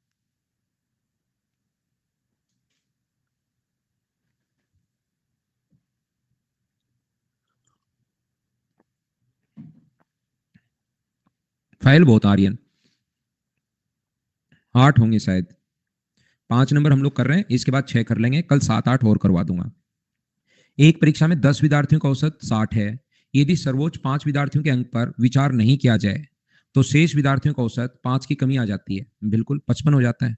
फाइल बहुत आ रही है, 8 होंगे शायद। 5 नंबर हम लोग कर रहे हैं, इसके बाद 6 कर लेंगे, कल 7-8 और करवा दूंगा। एक परीक्षा में 10 विद्यार्थियों का औसत 60 है। यदि सर्वोच्च 5 विद्यार्थियों के अंक पर विचार नहीं किया जाए तो शेष विद्यार्थियों का औसत 5 की कमी आ जाती है, बिल्कुल 55 हो जाता है।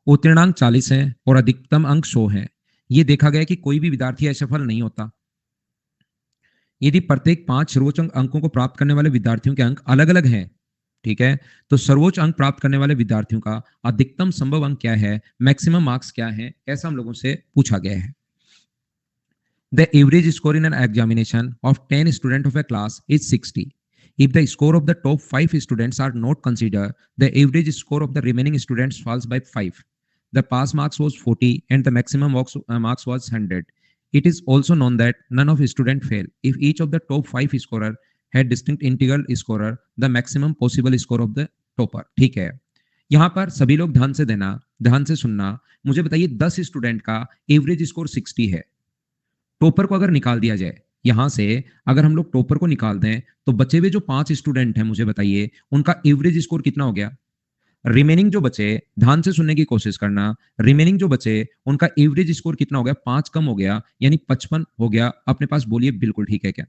उत्तीर्णांक 40 है और अधिकतम अंक 100 है। ये देखा गया कि कोई भी विद्यार्थी असफल नहीं होता यदि प्रत्येक 5 सर्वोच्च अंकों को प्राप्त करने वाले विद्यार्थियों के अंक अलग अलग हैं। ठीक है, तो सर्वोच्च अंक प्राप्त करने वाले विद्यार्थियों का अधिकतम संभव अंक क्या है, मैक्सिमम मार्क्स क्या है, ऐसा हम लोगों से पूछा गया है। The average score in an examination of 10 students of a class is 60. If the score of the top 5 students are not considered, the average score of the remaining students falls by 5. The pass marks was 40 and the maximum marks was 100. It is also known that none of students fail. If each of the top 5 scorer had distinct integral scorer, the maximum possible score of the topper. ठीक है, यहाँ पर सभी लोग ध्यान से देना, ध्यान से सुनना। मुझे बताइए 10 स्टूडेंट का एवरेज स्कोर 60 है। टॉपर को अगर निकाल दिया जाए यहां से, अगर हम लोग टॉपर को निकाल दें तो बचे हुए जो 5 स्टूडेंट हैं, मुझे बताइए उनका एवरेज स्कोर कितना हो गया। रिमेनिंग जो बचे, ध्यान से सुनने की कोशिश करना, रिमेनिंग जो बचे उनका एवरेज स्कोर कितना हो गया, 5 कम हो गया यानी 55 हो गया अपने पास। बोलिए बिल्कुल ठीक है क्या?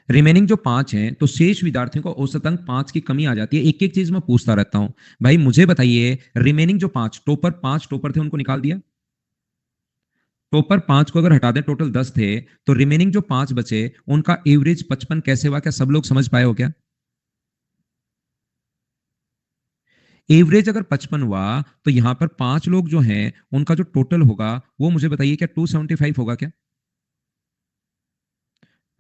रिमेनिंग जो 5 हैं तो शेष विद्यार्थियों को औसत अंक 5 की कमी आ जाती है। एक एक चीज मैं पूछता रहता हूं भाई, मुझे बताइए रिमेनिंग जो 5 टॉपर, 5 टॉपर थे उनको निकाल दिया। टॉपर 5 को अगर हटा दें, टोटल 10 थे, तो रिमेनिंग जो 5 बचे उनका एवरेज 55 कैसे हुआ, क्या सब लोग समझ पाए हो क्या? एवरेज अगर 55 हुआ तो यहां पर 5 लोग जो हैं उनका जो टोटल होगा वो मुझे बताइए क्या 275 होगा क्या?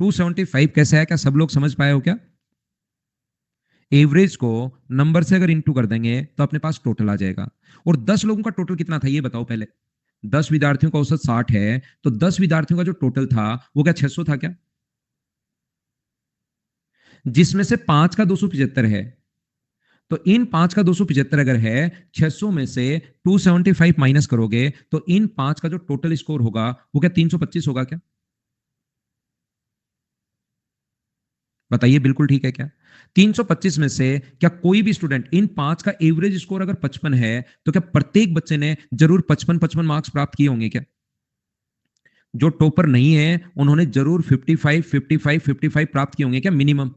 275 कैसे है, क्या सब लोग समझ पाए हो क्या? एवरेज को नंबर से अगर इंटू कर देंगे तो अपने पास टोटल आ जाएगा। और 10 लोगों का टोटल कितना था ये बताओ पहले। 10 विद्यार्थियों का औसत 60 है, तो 10 विद्यार्थियों का जो टोटल था वो क्या 600 था क्या? जिसमें से 5 का 275 है, तो इन 5 का 275 अगर है, 600 में से 275 माइनस करोगे तो इन 5 का जो टोटल स्कोर होगा वो क्या 325 होगा क्या? बताइए बिल्कुल ठीक है क्या? 325 में से क्या कोई भी स्टूडेंट, इन 5 का एवरेज स्कोर अगर 55 है तो क्या प्रत्येक बच्चे ने जरूर 55-55 मार्क्स प्राप्त किए होंगे क्या? जो टॉपर नहीं है उन्होंने जरूर 55 55 55 प्राप्त किए होंगे क्या मिनिमम?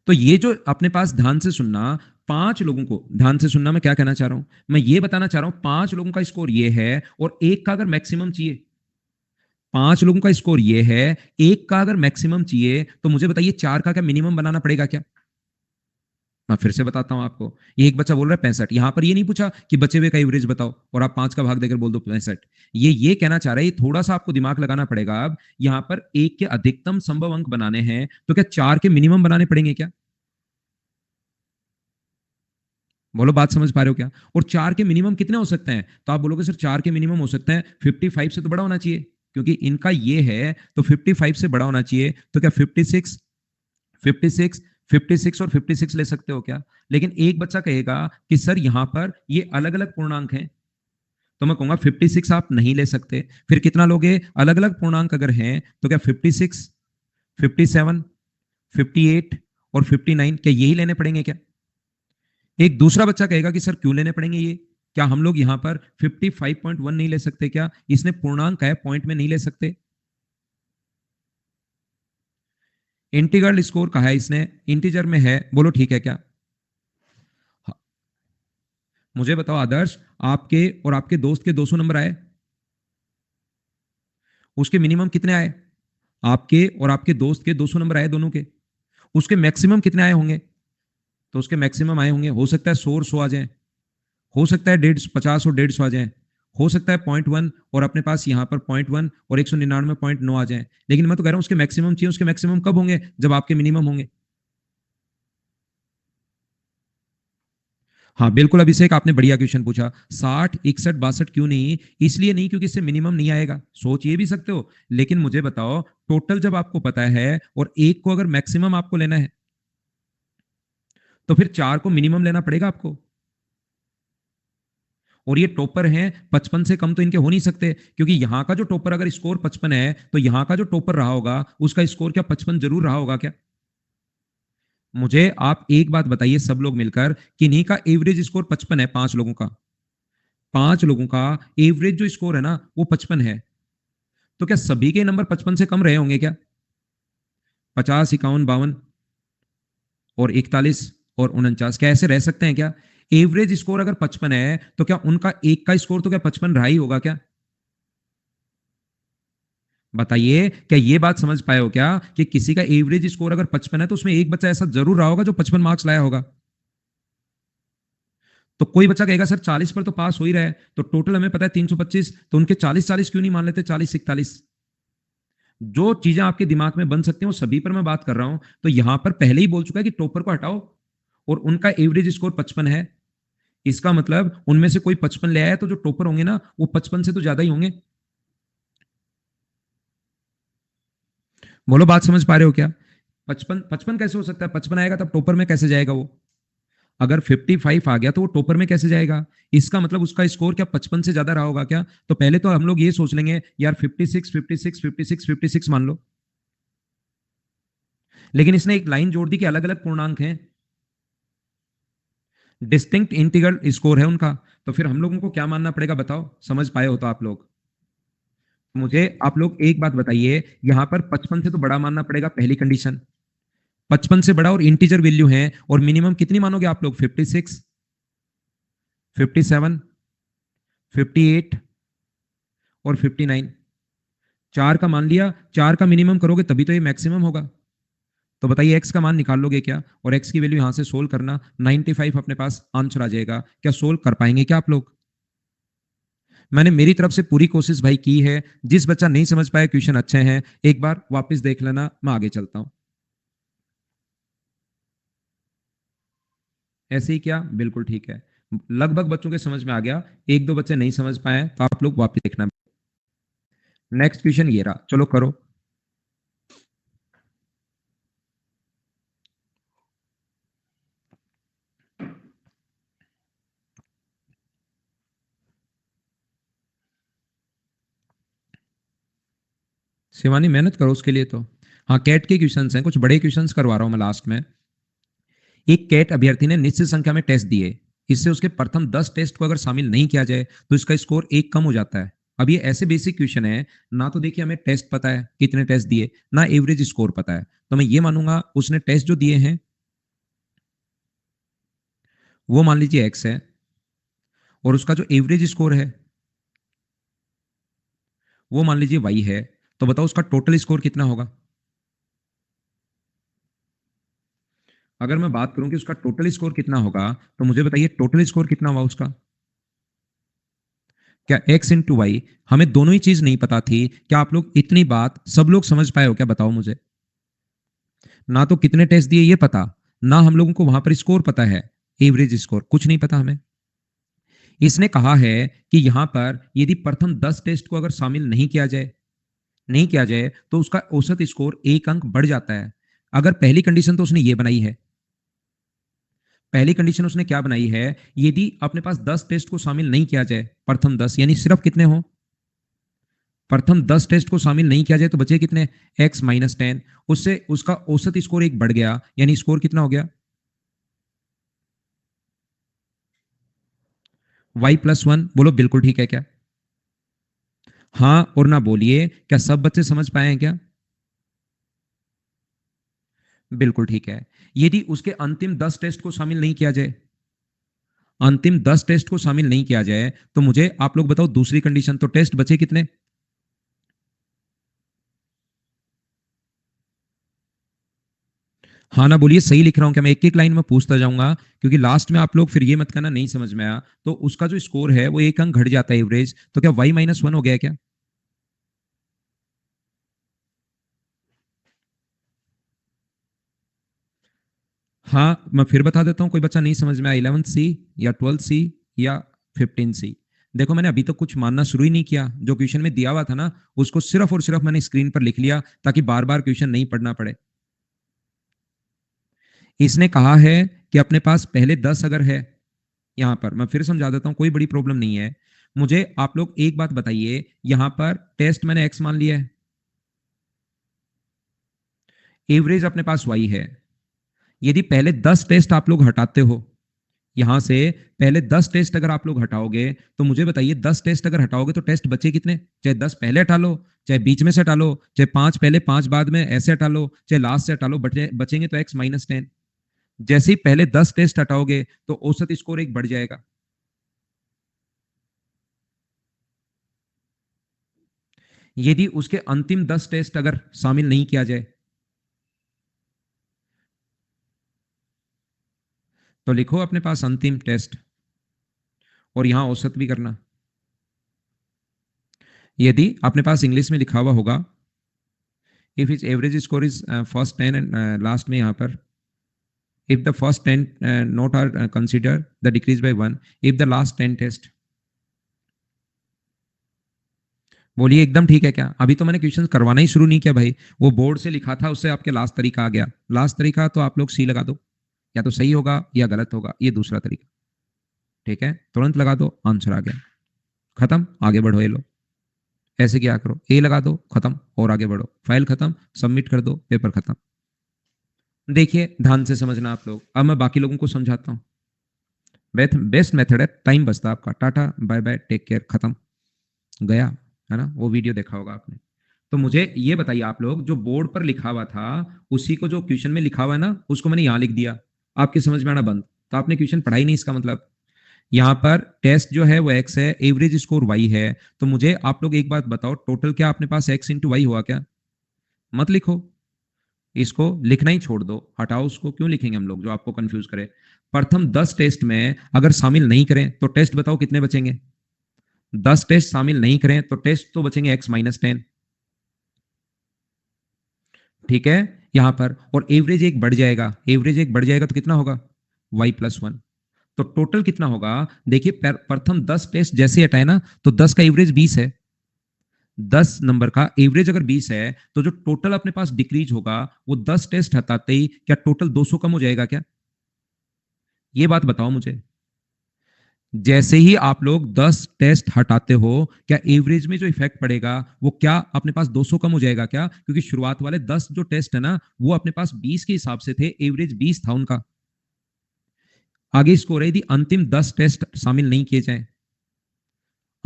तो ये जो अपने पास, ध्यान से सुनना, 5 लोगों को ध्यान से सुनना, मैं क्या कहना चाह रहा हूं, मैं ये बताना चाह रहा हूं 5 लोगों का स्कोर ये है और एक का अगर मैक्सिमम चाहिए, 5 लोगों का स्कोर ये है, एक का अगर मैक्सिमम चाहिए तो मुझे बताइए 4 का क्या मिनिमम बनाना पड़ेगा क्या? मैं फिर से बताता हूं आपको। ये एक बच्चा बोल रहा है 65, यहां पर ये नहीं पूछा कि बचे हुए का एवरेज बताओ और आप 5 का भाग देकर बोल दो 65। ये कहना चाह रहा है, ये थोड़ा सा आपको दिमाग लगाना पड़ेगा। अब यहां पर एक के अधिकतम संभव अंक बनाने हैं तो क्या 4 के मिनिमम बनाने पड़ेंगे क्या? बोलो बात समझ पा रहे हो क्या? और 4 के मिनिमम कितने हो सकते हैं? तो आप बोलोगे सर 4 के मिनिमम हो सकते हैं 55 से तो बड़ा होना चाहिए, क्योंकि इनका ये है तो 55 से बड़ा होना चाहिए। तो क्या 56, 56, 56 और 56 ले सकते हो क्या? लेकिन एक बच्चा कहेगा कि सर यहां पर ये अलग अलग पूर्णांक हैं, तो मैं कहूंगा 56 आप नहीं ले सकते। फिर कितना लोगे? अलग अलग पूर्णांक अगर हैं तो क्या 56, 57, 58 और 59 क्या यही लेने पड़ेंगे क्या? एक दूसरा बच्चा कहेगा कि सर क्यों लेने पड़ेंगे ये? क्या हम लोग यहां पर 55.1 नहीं ले सकते क्या? इसने पूर्णांक है, पॉइंट में नहीं ले सकते। इंटीग्रल स्कोर कहा है इसने, इंटीजर में है, बोलो ठीक है क्या? हाँ, मुझे बताओ आदर्श, आपके और आपके दोस्त के 200 नंबर आए, उसके मिनिमम कितने आए? आपके और आपके दोस्त के 200 नंबर आए दोनों के, उसके मैक्सिमम कितने आए होंगे? तो उसके मैक्सिमम आए होंगे, हो सकता है 100 और 100 आ जाए, हो सकता है 150 और 150 आ जाए, हो सकता है 0.1 और अपने पास यहाँ पर 0.1 और 199.9 आ जाए। लेकिन मैं तो कह रहा हूं उसके मैक्सिमम चाहिए, उसके मैक्सिमम कब होंगे? जब आपके मिनिमम होंगे। हाँ बिल्कुल अभिषेक, आपने बढ़िया क्वेश्चन पूछा। 60, 61, 62 क्यों नहीं? इसलिए नहीं क्योंकि इससे मिनिमम नहीं आएगा, सोच ये भी सकते हो। लेकिन मुझे बताओ, टोटल जब आपको पता है और एक को अगर मैक्सिमम आपको लेना है, तो फिर 4 को मिनिमम लेना पड़ेगा आपको। और ये टॉपर हैं, 55 से कम तो इनके हो नहीं सकते, क्योंकि यहां का जो टॉपर अगर स्कोर 55 है तो यहां का जो टॉपर रहा होगा उसका स्कोर क्या 55 जरूर रहा होगा क्या? मुझे आप एक बात बताइए सब लोग मिलकर, किन्हीं का एवरेज स्कोर 55 है, 5 लोगों का, 5 लोगों का एवरेज जो स्कोर है ना वो 55 है। तो क्या सभी के नंबर 55 से कम रहे होंगे क्या? 50, 51, 52 और 41 और 49 क्या ऐसे रह सकते हैं क्या? एवरेज स्कोर अगर 55 है तो क्या उनका एक का स्कोर तो क्या 55 रहा ही होगा क्या? बताइए, क्या ये बात समझ पाए हो क्या कि किसी का एवरेज स्कोर अगर 55 है तो उसमें एक बच्चा ऐसा जरूर रहा होगा जो 55 मार्क्स लाया होगा। तो कोई बच्चा कहेगा सर 40 पर तो पास हो ही रहा है, तो टोटल हमें पता है 325, तो उनके 40-40 क्यों नहीं मान लेते, 40-41? जो चीजें आपके दिमाग में बन सकती हैं वो सभी पर मैं बात कर रहा हूं। तो यहां पर पहले ही बोल चुका है कि टॉपर को हटाओ और उनका एवरेज स्कोर 55 है, इसका मतलब उनमें से कोई 55 ले आया तो जो टॉपर होंगे ना वो 55 से तो ज्यादा ही होंगे। बोलो बात समझ पा रहे हो क्या? 55 55 कैसे हो सकता है? 55 आएगा तब टॉपर में कैसे जाएगा वो? अगर 55 आ गया तो वो टॉपर में कैसे जाएगा? इसका मतलब उसका स्कोर क्या 55 से ज्यादा रहा होगा क्या? तो पहले तो हम लोग ये सोच लेंगे यार 56, 56, 56, 56 मान लो। लेकिन इसने एक लाइन जोड़ दी कि अलग अलग पूर्णांक हैं, डिस्टिंक्ट इंटीग्रल स्कोर है उनका। तो फिर हम लोगों को क्या मानना पड़ेगा बताओ, समझ पाए हो तो आप लोग? मुझे आप लोग एक बात बताइए, यहां पर 55 से तो बड़ा मानना पड़ेगा, पहली कंडीशन। 55 से बड़ा और इंटीजर वैल्यू है, और मिनिमम कितनी मानोगे आप लोग? 56, 57, 58 और 59। 4 का मान लिया, 4 का मिनिमम करोगे तभी तो ये मैक्सिमम होगा। तो बताइए एक्स का मान निकाल लोगे क्या? और एक्स की वैल्यू यहां से सोल्व करना, 95 अपने पास आंसर आ जाएगा। क्या सोल्व कर पाएंगे क्या आप लोग? मैंने मेरी तरफ से पूरी कोशिश भाई की है। जिस बच्चा नहीं समझ पाया, क्वेश्चन अच्छे हैं, एक बार वापस देख लेना, मैं आगे चलता हूं। ऐसे ही क्या? बिल्कुल ठीक है, लगभग बच्चों के समझ में आ गया। एक दो बच्चे नहीं समझ पाए तो आप लोग वापस देखना। नेक्स्ट क्वेश्चन ये रहा, चलो करो। शिवानी मेहनत करो उसके लिए तो। हाँ कैट के क्वेश्चंस हैं, कुछ बड़े क्वेश्चंस करवा रहा हूं मैं लास्ट में। एक कैट अभ्यर्थी ने निश्चित संख्या में टेस्ट दिए, इससे उसके प्रथम 10 टेस्ट को अगर शामिल नहीं किया जाए तो इसका स्कोर एक कम हो जाता है। अब ये ऐसे बेसिक क्वेश्चन है, ना तो देखिए हमें टेस्ट पता है कितने टेस्ट दिए, ना एवरेज स्कोर पता है, तो मैं ये मानूंगा उसने टेस्ट जो दिए हैं वो मान लीजिए एक्स है, और उसका जो एवरेज स्कोर है वो मान लीजिए वाई है। तो बताओ उसका टोटल स्कोर कितना होगा? अगर मैं बात करूं कि उसका टोटल स्कोर कितना होगा, तो मुझे बताइए टोटल स्कोर कितना हुआ उसका? क्या एक्स इंटू वाई? हमें दोनों ही चीज नहीं पता थी, क्या आप लोग इतनी बात सब लोग समझ पाए हो क्या? बताओ मुझे। ना तो कितने टेस्ट दिए ये पता, ना हम लोगों को वहां पर स्कोर पता है। एवरेज स्कोर कुछ नहीं पता हमें। इसने कहा है कि यहां पर यदि प्रथम 10 टेस्ट को अगर शामिल नहीं किया जाए तो उसका औसत स्कोर 1 अंक बढ़ जाता है। अगर पहली कंडीशन तो उसने ये बनाई है, पहली कंडीशन उसने क्या बनाई है, यदि अपने पास 10 टेस्ट को शामिल नहीं किया जाए, प्रथम 10 यानी सिर्फ कितने हो, प्रथम 10 टेस्ट को शामिल नहीं किया जाए तो बचे कितने, x-10। उससे उसका औसत स्कोर 1 बढ़ गया, यानी स्कोर कितना हो गया, y+1। बोलो बिल्कुल ठीक है क्या? हाँ और ना बोलिए, क्या सब बच्चे समझ पाए हैं क्या? बिल्कुल ठीक है। यदि उसके अंतिम 10 टेस्ट को शामिल नहीं किया जाए, अंतिम 10 टेस्ट को शामिल नहीं किया जाए तो मुझे आप लोग बताओ दूसरी कंडीशन, तो टेस्ट बचे कितने? हाँ ना बोलिए, सही लिख रहा हूं क्या? मैं एक एक लाइन में पूछता जाऊंगा, क्योंकि लास्ट में आप लोग फिर ये मत करना नहीं समझ में आया, तो उसका जो स्कोर है वो 1 अंक घट जाता है एवरेज, तो क्या y-1 हो गया क्या? हाँ मैं फिर बता देता हूँ, कोई बच्चा नहीं समझ में आया, 11C या 12C या 15C। देखो मैंने अभी तक कुछ मानना शुरू ही नहीं किया, जो क्वेश्चन में दिया हुआ था ना उसको सिर्फ और सिर्फ मैंने स्क्रीन पर लिख लिया ताकि बार बार क्वेश्चन नहीं पढ़ना पड़े। इसने कहा है कि अपने पास पहले 10 अगर है, यहां पर मैं फिर समझा देता हूं, कोई बड़ी प्रॉब्लम नहीं है। मुझे आप लोग एक बात बताइए, यहां पर टेस्ट मैंने एक्स मान लिया है, एवरेज अपने पास वाई है। यदि पहले 10 टेस्ट आप लोग हटाते हो, यहां से पहले 10 टेस्ट अगर आप लोग हटाओगे तो मुझे बताइए 10 टेस्ट अगर हटाओगे तो टेस्ट बचे कितने, चाहे 10 पहले हटा लो, चाहे बीच में से हटा लो, चाहे 5 पहले 5 बाद में, ऐसे हटा लो, चाहे लास्ट से हटा लो, बचेंगे तो x-10। जैसे ही पहले 10 टेस्ट हटाओगे तो औसत स्कोर 1 बढ़ जाएगा। यदि उसके अंतिम 10 टेस्ट अगर शामिल नहीं किया जाए तो लिखो अपने पास अंतिम टेस्ट और यहां औसत भी करना। यदि अपने पास इंग्लिश में लिखा हुआ होगा, if is average score is first 10 and last में यहां पर, if the first 10 note are considered the decrease by 1, if the last 10 test। बोलिए एकदम ठीक है क्या? अभी तो मैंने क्वेश्चन करवाना ही शुरू नहीं किया भाई, वो बोर्ड से लिखा था उससे आपके लास्ट तरीका आ गया। लास्ट तरीका तो आप लोग सी लगा दो, या तो सही होगा या गलत होगा, ये दूसरा तरीका। ठीक है, तुरंत लगा दो, आंसर आ गया, खत्म, आगे बढ़ो। ये लो, ऐसे क्या करो, ए लगा दो, खत्म, और आगे बढ़ो, फाइल खत्म, सबमिट कर दो, पेपर खत्म। देखिए ध्यान से समझना आप लोग, अब मैं बाकी लोगों को समझाता हूँ। बेस्ट मेथड है, टाइम बचता है आपका। Tata bye bye, take care, खत्म, गया। है ना, वो वीडियो देखा होगा आपने। तो मुझे ये बताइए आप लोग, जो बोर्ड पर लिखा हुआ था उसी को जो क्वेश्चन में लिखा हुआ है ना उसको मैंने यहां लिख दिया, आपके समझ में आना बंद, तो आपने क्वेश्चन पढ़ा ही नहीं इसका मतलब। यहाँ पर टेस्ट जो है वो एक्स है, एवरेज स्कोर वाई है। तो मुझे आप लोग एक बात बताओ, टोटल क्या अपने पास एक्स इंटू वाई हुआ क्या? मत लिखो, इसको लिखना ही छोड़ दो, हटाओ उसको, क्यों लिखेंगे हम लोग जो आपको कंफ्यूज करे। प्रथम 10 टेस्ट में अगर शामिल नहीं करें तो टेस्ट बताओ कितने बचेंगे? 10 टेस्ट शामिल नहीं करें तो टेस्ट तो बचेंगे x-10। ठीक है, यहां पर और एवरेज 1 बढ़ जाएगा, एवरेज 1 बढ़ जाएगा तो कितना होगा, y+1। तो टोटल कितना होगा? देखिए प्रथम 10 टेस्ट जैसे हटाए ना तो 10 का एवरेज 20 है, 10 नंबर का एवरेज अगर 20 है तो जो टोटल अपने पास डिक्रीज होगा वो 10 टेस्ट हटाते ही क्या टोटल 200 कम हो जाएगा क्या? ये बात बताओ मुझे। जैसे ही आप लोग 10 टेस्ट हटाते हो, क्या एवरेज में जो इफेक्ट पड़ेगा वो क्या अपने पास 200 कम हो जाएगा क्या? क्योंकि शुरुआत वाले 10 जो टेस्ट है ना वो अपने पास 20 के हिसाब से थे, एवरेज 20 था उनका। आगे स्कोर है, यदि अंतिम 10 टेस्ट शामिल नहीं किए जाएं,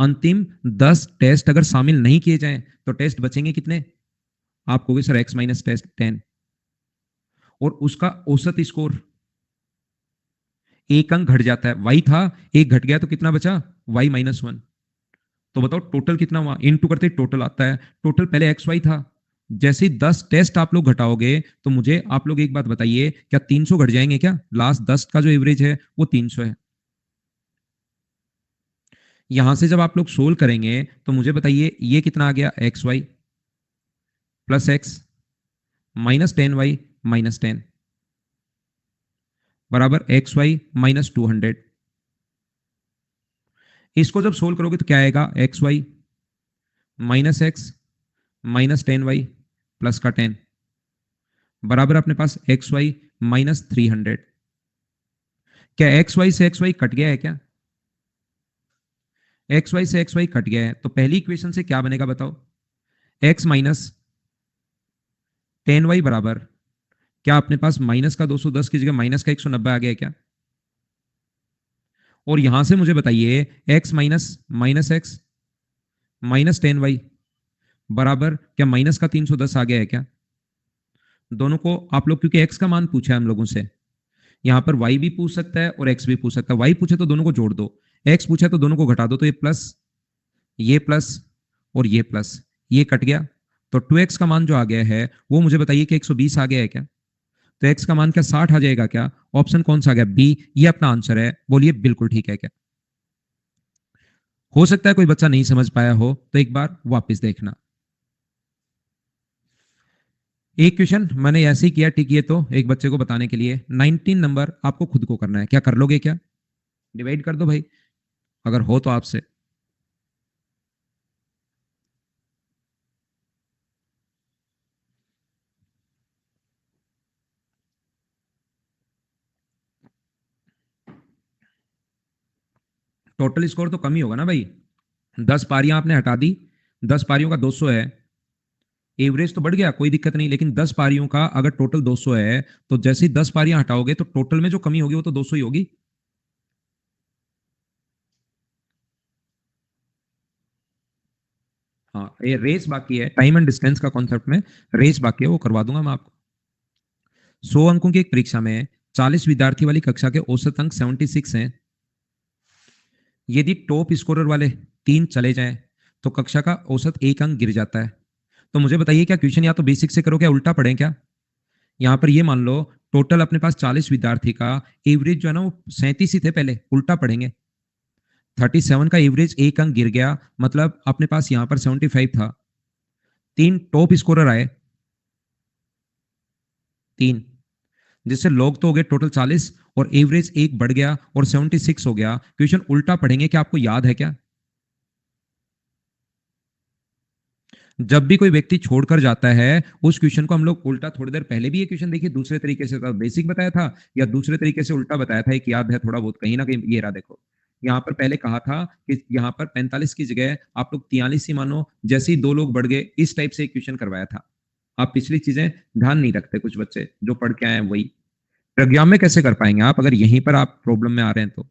अंतिम 10 टेस्ट अगर शामिल नहीं किए जाएं तो टेस्ट बचेंगे कितने? आप कहोगे सर x-10, और उसका औसत स्कोर 1 अंक घट जाता है। y था, 1 घट गया तो कितना बचा, y-1। तो बताओ टोटल कितना हुआ, इनटू करते टोटल आता है। टोटल पहले एक्स वाई था, जैसे ही 10 टेस्ट आप लोग घटाओगे तो मुझे आप लोग एक बात बताइए, क्या 300 घट जाएंगे क्या? लास्ट 10 का जो एवरेज है वो 300 है। यहां से जब आप लोग सोल्व करेंगे तो मुझे बताइए ये कितना आ गया, x y+x -10y -10। बराबर एक्स वाई माइनस 200। इसको जब सोल्व करोगे तो क्या आएगा, x y minus x minus 10y plus का 10 बराबर अपने पास एक्स वाई माइनस 300। क्या एक्स वाई से एक्स वाई कट गया है क्या, एक्स वाई से एक्स वाई कट गया है, तो पहली इक्वेशन से क्या बनेगा बताओ, एक्स माइनस 10y बराबर, क्या अपने पास माइनस का 210 की जगह माइनस का 190 आ गया है क्या। और यहां से मुझे बताइए x minus minus x minus 10y बराबर क्या माइनस का 310 आ गया है क्या। दोनों को आप लोग, क्योंकि एक्स का मान पूछा है हम लोगों से, यहां पर y भी पूछ सकता है और x भी पूछ सकता है। y पूछे तो दोनों को जोड़ दो, x पूछा तो दोनों को घटा दो, तो ये प्लस और ये प्लस, ये कट गया, तो 2x का मान जो आ गया है वो मुझे बताइए कि 120 आ गया है क्या। तो x का मान क्या 60 आ जाएगा क्या, ऑप्शन कौन सा आ गया, बी, ये अपना आंसर है। बोलिए बिल्कुल ठीक है क्या। हो सकता है कोई बच्चा नहीं समझ पाया हो तो एक बार वापस देखना। एक क्वेश्चन मैंने ऐसे ही किया, टिक, ये तो एक बच्चे को बताने के लिए। 19 नंबर आपको खुद को करना है, क्या कर लोगे क्या, डिवाइड कर दो भाई अगर हो तो आपसे। टोटल स्कोर तो कम ही होगा ना भाई, 10 पारियां आपने हटा दी, 10 पारियों का 200 है, एवरेज तो बढ़ गया कोई दिक्कत नहीं, लेकिन 10 पारियों का अगर टोटल 200 है तो जैसे ही 10 पारियां हटाओगे तो टोटल में जो कमी होगी वो तो 200 ही होगी। हाँ, ये रेस बाकी है, टाइम एंड डिस्टेंस का कॉन्सेप्ट में रेस बाकी है, वो करवा दूंगा मैं आपको। 100 अंकों की एक परीक्षा में 40 विद्यार्थी वाली कक्षा के औसत अंक 76 हैं। यदि टॉप स्कोरर वाले 3 चले जाएं तो कक्षा का औसत 1 अंक गिर जाता है। तो मुझे बताइए क्या क्वेश्चन या तो बेसिक से करो क्या उल्टा पढ़ें क्या। यहां पर ये मान लो टोटल अपने पास 40 विद्यार्थी का एवरेज जो है ना वो 37 ही थे, पहले उल्टा पढ़ेंगे। 37 का एवरेज 1 अंक गिर गया, मतलब अपने पास यहां पर 75 था। 3 टॉप स्कोरर आए, 3, जिससे लोग तो हो गए टोटल 40 और एवरेज 1 बढ़ गया और 76 हो गया। क्वेश्चन उल्टा पढ़ेंगे क्या, आपको याद है क्या। जब भी कोई व्यक्ति छोड़कर जाता है उस क्वेश्चन को हम लोग उल्टा, थोड़ी देर पहले भी ये क्वेश्चन देखिए दूसरे तरीके से था, बेसिक बताया था या दूसरे तरीके से उल्टा बताया था, एक याद है थोड़ा बहुत कहीं ना कहीं, ये रहा देखो। यहाँ पर पहले कहा था कि यहाँ पर 45 की जगह आप लोग 43 ही मानो, जैसे ही 2 लोग बढ़ गए, इस टाइप से एक क्वेश्चन करवाया था। आप पिछली चीजें ध्यान नहीं रखते कुछ बच्चे जो पढ़ के आए हैं वही, प्रज्ञा में कैसे कर पाएंगे आप अगर यहीं पर आप प्रॉब्लम में आ रहे हैं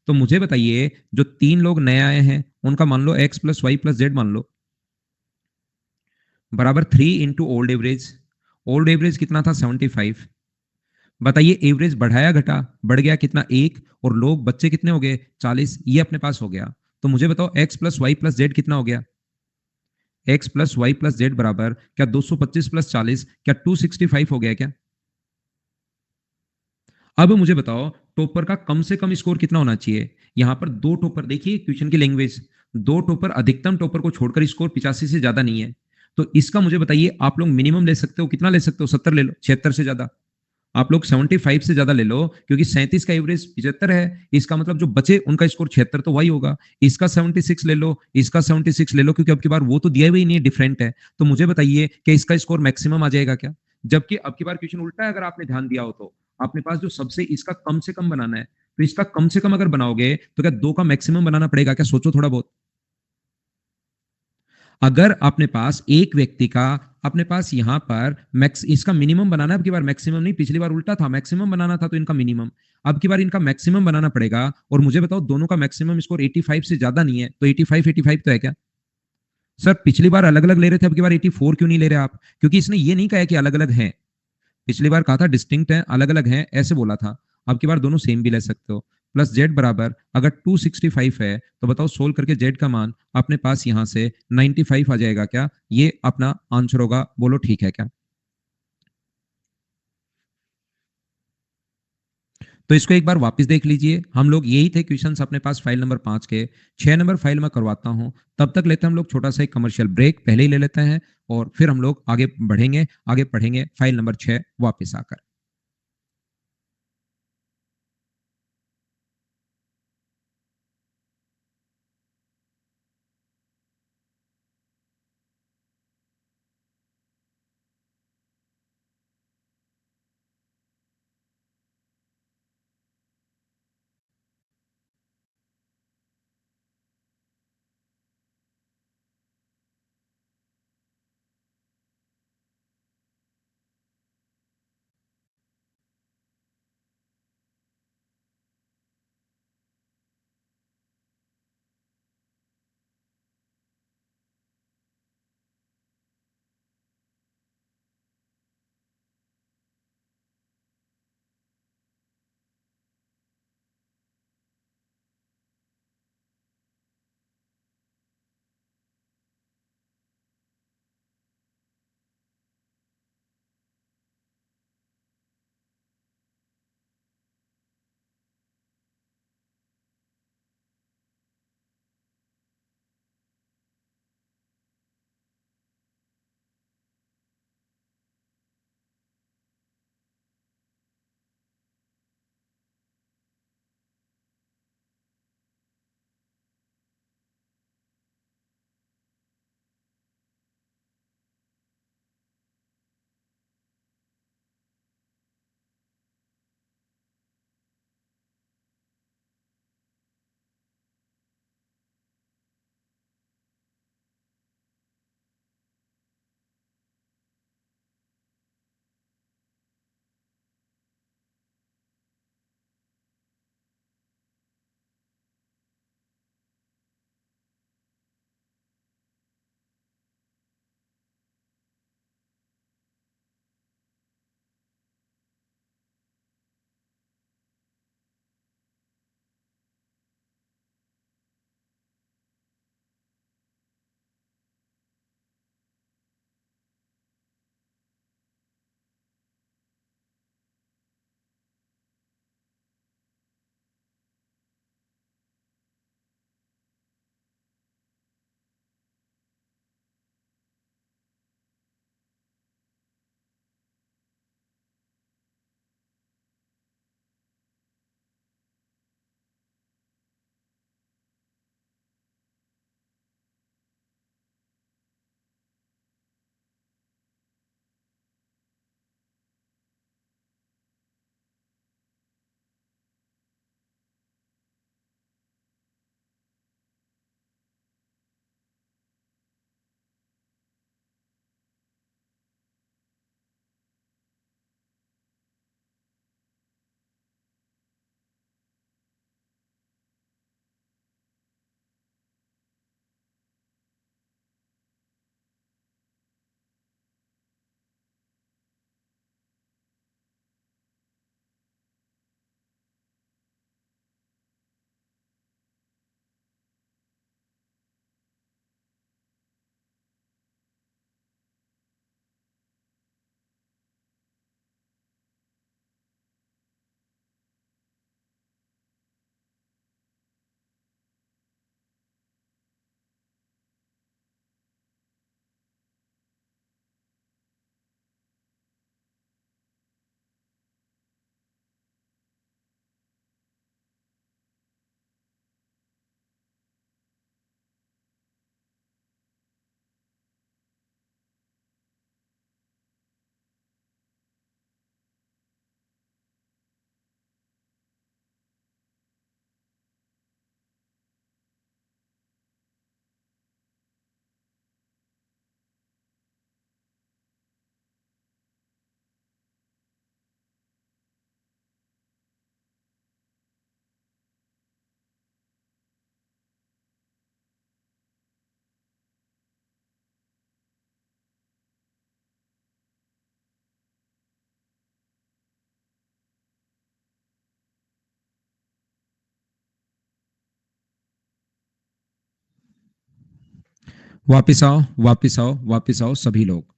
तो मुझे बताइए जो 3 लोग नए आए हैं उनका मान लो X plus Y plus Z मान लो, बराबर 3 into old average. Old average कितना था 75। बताइए एवरेज बढ़ाया घटा, बढ़ गया कितना 1, और लोग बच्चे कितने हो गए 40, ये अपने पास हो गया। तो मुझे बताओ x plus Y plus z कितना हो गया, x plus Y plus z बराबर क्या 225 प्लस 40 क्या 265 हो गया क्या। अब मुझे बताओ टॉपर का कम से कम स्कोर कितना होना चाहिए। यहां पर 2 टॉपर, देखिए क्वेश्चन की लैंग्वेज, 2 टॉपर, अधिकतम टॉपर को छोड़कर स्कोर 85 से ज्यादा नहीं है। तो इसका मुझे बताइए आप लोग मिनिमम ले सकते हो, कितना ले सकते हो, 70 ले लो, 76 से ज्यादा। आप लोग 75 से ज्यादा ले लो, क्योंकि 37 का एवरेज 75 है, इसका मतलब जो बचे उनका स्कोर 76 तो वही होगा। इसका 76 ले लो, इसका 76 ले लो, क्योंकि अब की बार वो तो दिया हुआ ही नहीं है, डिफरेंट है। तो मुझे बताइए कि इसका स्कोर मैक्सिमम आ जाएगा क्या। जबकि अब की बार क्वेश्चन उल्टा है, अगर आपने ध्यान दिया हो तो अपने पास जो सबसे इसका कम से कम बनाना है, तो इसका कम से कम अगर बनाओगे तो क्या 2 का मैक्सिमम बनाना पड़ेगा क्या, सोचो थोड़ा बहुत। अगर अपने पास एक व्यक्ति का, अपने पास यहां पर मैक्स, इसका मिनिमम बनाना है, अब की बार मैक्सिमम नहीं, पिछली बार उल्टा था, मैक्सिमम बनाना था तो इनका मिनिमम, अब की बार इनका मैक्सिमम बनाना पड़ेगा। और मुझे बताओ दोनों का मैक्सिमम स्कोर 85 से ज्यादा नहीं है, तो 85 तो है क्या। सर पिछली बार अलग अलग ले रहे थे, अब की बार 84 क्यों नहीं ले रहे आप, क्योंकि इसने ये नहीं कहा कि अलग अलग हैं, पिछली बार कहा था डिस्टिंक्ट है, अलग अलग हैं ऐसे बोला था। अब की बार दोनों सेम भी ले सकते हो। प्लस जेड बराबर अगर 265 है तो बताओ सोल्व करके जेड का मान अपने पास यहां से 95 आ जाएगा क्या, ये अपना आंसर होगा, बोलो ठीक है क्या। तो इसको एक बार वापस देख लीजिए, हम लोग यही थे क्वेश्चंस अपने पास फाइल नंबर 5 के। 6 नंबर फाइल में करवाता हूं, तब तक लेते हैं हम लोग छोटा सा एक कमर्शियल ब्रेक, पहले ही ले लेते हैं और फिर हम लोग आगे बढ़ेंगे, आगे पढ़ेंगे फाइल नंबर 6 वापस आकर। वापिस आओ, वापिस आओ, वापिस आओ सभी लोग।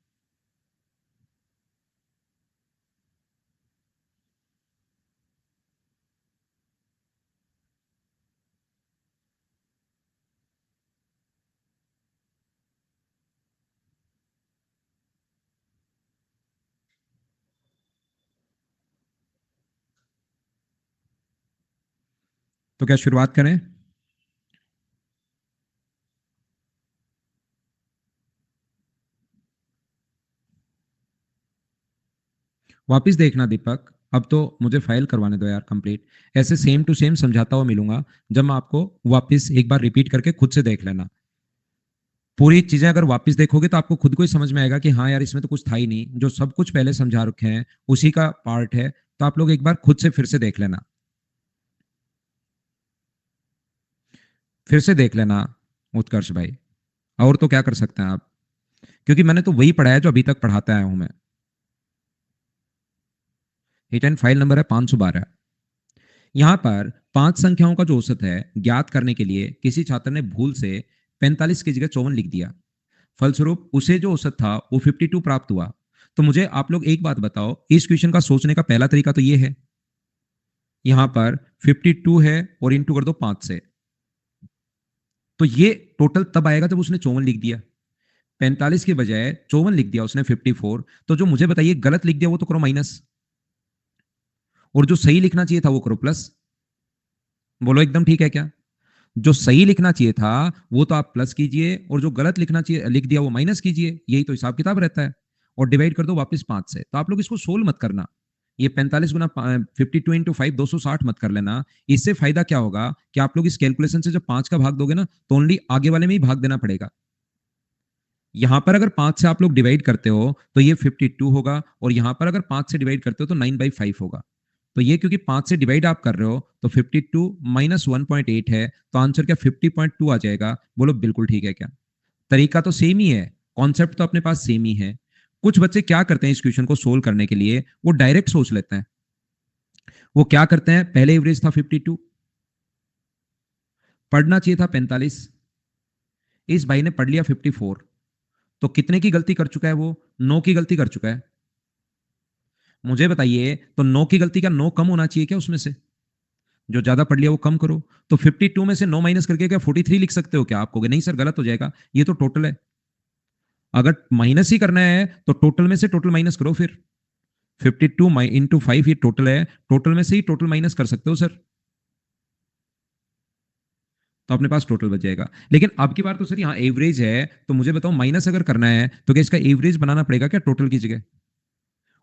तो क्या शुरुआत करें? वापिस देखना दीपक, अब तो मुझे फाइल करवाने दो यार कंप्लीट। ऐसे सेम टू सेम समझाता हुआ मिलूंगा जब मैं आपको वापिस एक बार रिपीट करके खुद से देख लेना। पूरी चीजें अगर वापस देखोगे तो आपको खुद को ही समझ में आएगा कि हाँ यार इसमें तो कुछ था ही नहीं, जो सब कुछ पहले समझा रखे हैं उसी का पार्ट है। तो आप लोग एक बार खुद से फिर से देख लेना, फिर से देख लेना उत्कर्ष भाई। और तो क्या कर सकते हैं आप, क्योंकि मैंने तो वही पढ़ाया जो अभी तक पढ़ाते आया हूं मैं। हिट एंड फाइल नंबर है 512। यहां पर पांच संख्याओं का जो औसत है ज्ञात करने के लिए किसी छात्र ने भूल से 45 की जगह 54 लिख दिया। फलस्वरूप उसे जो औसत था वो 52 प्राप्त हुआ। तो मुझे आप लोग एक बात बताओ, इस क्वेश्चन का सोचने का पहला तरीका तो ये है, यहां पर 52 है और इंटू कर दो 5 से। तो ये टोटल तब आएगा जब उसने 54 लिख दिया। 45 के बजाय 54 लिख दिया उसने 54। तो जो मुझे बताइए गलत लिख दिया वो तो करो माइनस, और जो सही लिखना चाहिए था वो करो प्लस। बोलो एकदम ठीक है क्या? जो सही लिखना चाहिए था वो तो आप प्लस कीजिए, और जो गलत लिखना चाहिए लिख दिया वो माइनस कीजिए। यही तो हिसाब किताब रहता है। और डिवाइड कर दो वापस 5 से। तो आप लोग इसको सोल्व मत करना। ये 45 गुना 52 इंटू 5 260 मत कर लेना। इससे फायदा क्या होगा कि आप लोग इस कैलकुलेशन से जब 5 का भाग दोगे ना तो ओनली आगे वाले में ही भाग देना पड़ेगा। यहां पर अगर 5 से आप लोग डिवाइड करते हो तो ये 52 होगा, और यहां पर अगर 5 से डिवाइड करते हो तो 9/5 होगा। तो ये क्योंकि 5 से डिवाइड आप कर रहे हो तो 52 माइनस 1.8 है, तो आंसर क्या 50.2 आ जाएगा। बोलो बिल्कुल ठीक है क्या? तरीका तो सेम ही है, कॉन्सेप्ट तो अपने पास सेम ही है। कुछ बच्चे क्या करते हैं इस क्वेश्चन को सोल्व करने के लिए, वो डायरेक्ट सोच लेते हैं। वो क्या करते हैं, पहले एवरेज था 52, पढ़ना चाहिए था 45, इस भाई ने पढ़ लिया 54। तो कितने की गलती कर चुका है वो? 9 की गलती कर चुका है। मुझे बताइए, तो 9 की गलती का 9 कम होना चाहिए क्या उसमें से? जो ज्यादा पढ़ लिया वो कम करो। तो 52 में से 9 माइनस करके क्या 43 लिख सकते हो क्या? आप कहोगे नहीं सर गलत हो जाएगा, ये तो टोटल है। अगर माइनस ही करना है तो टोटल में से टोटल माइनस करो फिर। 52 इंटू 5 ये टोटल है, टोटल में से ही टोटल माइनस कर सकते हो सर। तो अपने पास टोटल बच जाएगा। लेकिन अब की बार तो सर यहाँ एवरेज है, तो मुझे बताओ माइनस अगर करना है तो क्या इसका एवरेज बनाना पड़ेगा क्या टोटल की जगह?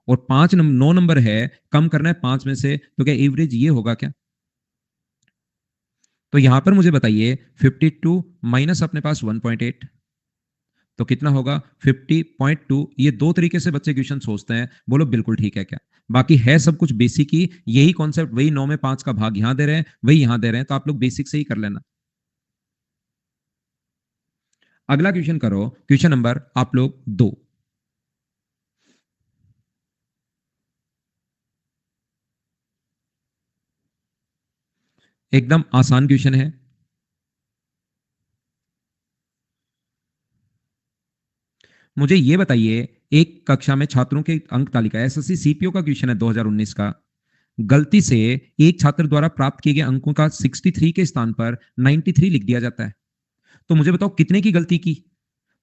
और 9 नंबर है, कम करना है 5 में से, तो क्या एवरेज ये होगा क्या? तो यहां पर मुझे बताइए 52 माइनस अपने पास 1.8, तो कितना होगा 50.2। ये दो तरीके से बच्चे क्वेश्चन सोचते हैं। बोलो बिल्कुल ठीक है क्या? बाकी है सब कुछ बेसिक ही, यही कॉन्सेप्ट, वही 9 में 5 का भाग यहां दे रहे हैं, वही यहां दे रहे हैं, तो आप लोग बेसिक से ही कर लेना। अगला क्वेश्चन करो, क्वेश्चन नंबर आप लोग 2। एकदम आसान क्वेश्चन है। मुझे ये बताइए, एक कक्षा में छात्रों के अंक तालिका, एसएससी सीपीओ का क्वेश्चन है 2019 का। गलती से एक छात्र द्वारा प्राप्त किए गए अंकों का 63 के स्थान पर 93 लिख दिया जाता है। तो मुझे बताओ कितने की गलती की?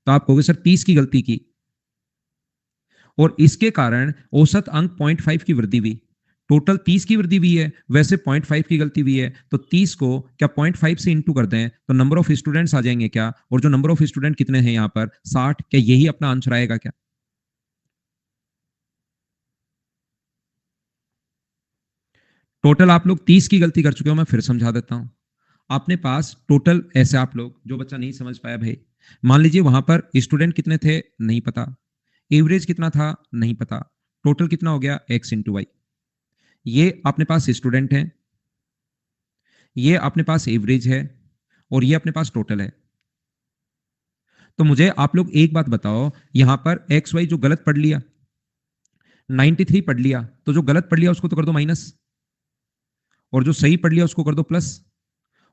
तो आप कहोगे सर 30 की गलती की, और इसके कारण औसत अंक 0.5 की वृद्धि हुई। टोटल 30 की वृद्धि हुई है, वैसे 0.5 की गलती हुई है। तो 30 को क्या 0.5 से इंटू कर दें तो नंबर ऑफ स्टूडेंट्स आ जाएंगे क्या? और जो नंबर ऑफ स्टूडेंट कितने हैं यहाँ पर 60, क्या यही अपना आंसर आएगा क्या? टोटल आप लोग 30 की गलती कर चुके हो, मैं फिर समझा देता हूं। आपने पास टोटल, ऐसे आप लोग जो बच्चा नहीं समझ पाया भाई, मान लीजिए वहां पर स्टूडेंट कितने थे नहीं पता, एवरेज कितना था नहीं पता, टोटल कितना हो गया x इंटू वाई। ये अपने पास स्टूडेंट है, ये अपने पास एवरेज है, और ये अपने पास टोटल है। तो मुझे आप लोग एक बात बताओ, यहां पर एक्स वाई जो गलत पढ़ लिया 93 पढ़ लिया, तो जो गलत पढ़ लिया उसको तो कर दो माइनस, और जो सही पढ़ लिया उसको कर दो प्लस।